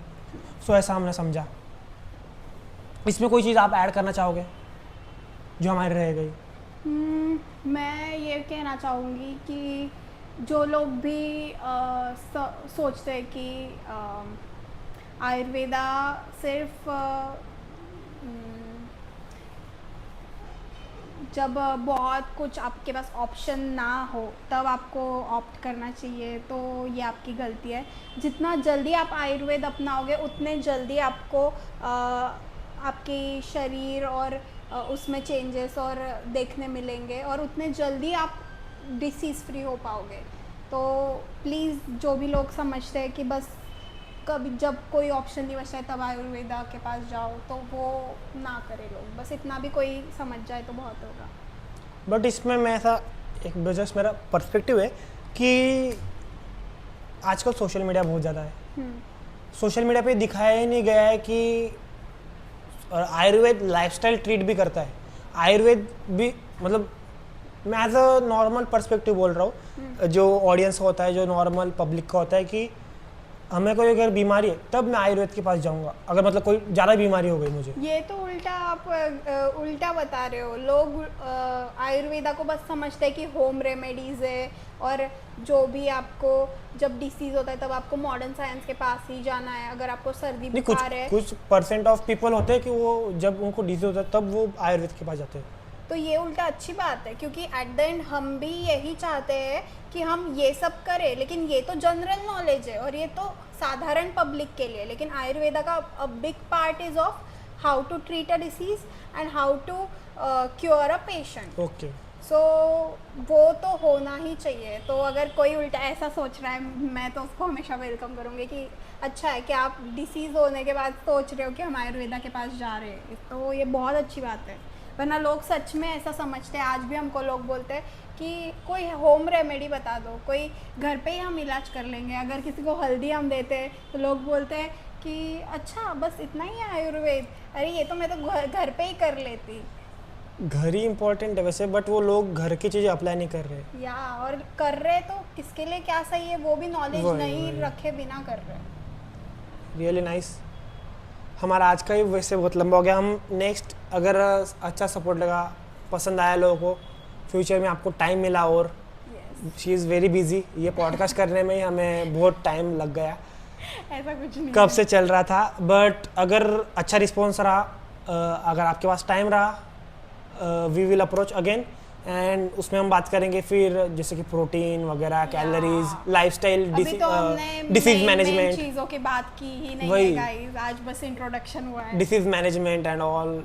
सो ऐसा हमने समझा। इसमें कोई चीज़ आप ऐड करना चाहोगे जो हमारी रह गई? मैं ये कहना चाहूँगी कि जो लोग भी सोचते हैं कि आयुर्वेदा सिर्फ जब बहुत कुछ आपके पास ऑप्शन ना हो तब आपको ऑप्ट करना चाहिए, तो ये आपकी गलती है। जितना जल्दी आप आयुर्वेद अपनाओगे उतने जल्दी आपको आपकी शरीर और उसमें चेंजेस और देखने मिलेंगे और उतने जल्दी आप डिसीज़ फ्री हो पाओगे। तो प्लीज़ जो भी लोग समझते हैं कि बस कभी जब कोई ऑप्शन नहीं बचता है तब आयुर्वेदा के पास जाओ, तो वो ना करे लोग। बस इतना भी कोई समझ जाए तो बहुत होगा। बट इसमें मैं ऐसा एक जस्ट मेरा पर्सपेक्टिव है कि आजकल सोशल मीडिया बहुत ज़्यादा है। सोशल मीडिया पे दिखाया ही नहीं गया है कि आयुर्वेद लाइफस्टाइल ट्रीट भी करता है। आयुर्वेद भी मतलब मैं एज अ नॉर्मल पर्सपेक्टिव बोल रहा हूँ, जो ऑडियंस होता है, जो नॉर्मल पब्लिक का होता है कि हमें कोई अगर बीमारी है तब मैं आयुर्वेद के पास जाऊंगा, अगर मतलब कोई ज़्यादा बीमारी हो गई मुझे। ये तो उल्टा आप उल्टा बता रहे हो। लोग आयुर्वेदा को बस समझते हैं कि होम रेमेडीज़ है, और जो भी आपको जब डिसीज़ होता है तब आपको मॉडर्न साइंस के पास ही जाना है। अगर आपको सर्दी नहीं, बुखार है, कुछ परसेंट ऑफ पीपल होते हैं कि वो जब उनको डिजीज होता है तब वो आयुर्वेद के पास जाते हैं। तो ये उल्टा अच्छी बात है, क्योंकि एट द एंड हम भी यही चाहते हैं कि हम ये सब करें। लेकिन ये तो जनरल नॉलेज है और ये तो साधारण पब्लिक के लिए। लेकिन आयुर्वेदा का a big part is of how to treat a disease and how to cure a patient. Okay, so वो तो होना ही चाहिए। तो अगर कोई उल्टा ऐसा सोच रहा है, मैं तो उसको हमेशा वेलकम करूँगी कि अच्छा है कि आप डिसीज़ होने के बाद सोच रहे हो कि हम आयुर्वेदा के पास जा रहे हैं, तो ये बहुत अच्छी बात है। वरना लोग सच में ऐसा समझते हैं। आज भी हमको लोग बोलते हैं कि कोई होम रेमेडी बता दो, कोई घर पे ही हम इलाज कर लेंगे। अगर किसी को हल्दी हम देते हैं तो लोग बोलते हैं कि अच्छा बस इतना ही है आयुर्वेद, अरे ये तो मैं तो घर पे ही कर लेती। घर ही इम्पोर्टेंट है वैसे, बट वो लोग घर की चीज़ें अप्लाई नहीं कर रहे। या और कर रहे तो किसके लिए क्या सही है वो भी नॉलेज वही, नहीं वही। रखे बिना कर रहे। Really nice. हमारा आज का ही वैसे बहुत लंबा हो गया। हम नेक्स्ट अगर अच्छा सपोर्ट लगा, पसंद आया लोगों को, फ्यूचर में आपको टाइम मिला और शी इज़ वेरी बिजी, ये पॉडकास्ट करने में ही हमें बहुत टाइम लग गया, ऐसा कुछ नहीं कब से चल रहा था। बट अगर अच्छा रिस्पॉन्स रहा, अगर आपके पास टाइम रहा, we will approach again and उसमें हम बात करेंगे फिर जैसे कि प्रोटीन वगैरह, कैलोरीज, लाइफस्टाइल, डिसीज मैनेजमेंट, चीज़ों की बात की ही नहीं वही। है गाइस, आज बस इंट्रोडक्शन हुआ है। डिसीज मैनेजमेंट एंड ऑल,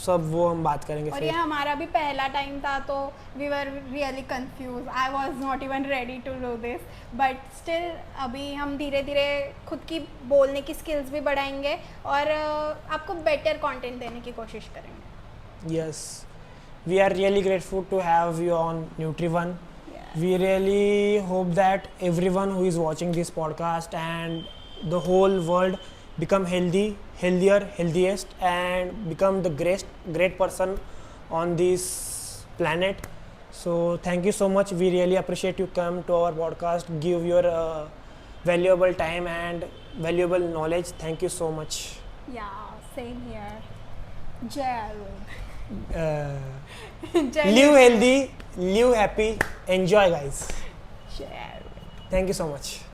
सब वो हम बात करेंगे और ये फिर। हमारा भी पहला टाइम था, तो we were really confuse. I was not even ready to do this, but still अभी हम धीरे धीरे खुद की बोलने की स्किल्स भी बढ़ाएंगे और आपको बेटर कंटेंट देने की कोशिश करेंगे। Yes, we are really grateful to have you on NutriOne. We really hope that everyone who is watching this podcast and the whole world become healthier, healthiest, and become the great person on this planet. So thank you so much. We really appreciate you come to our podcast, give your valuable time and valuable knowledge. Thank you so much. Yeah, same here. Jai Arvind. Live healthy, live happy, enjoy guys. Jai Arvind. Thank you so much.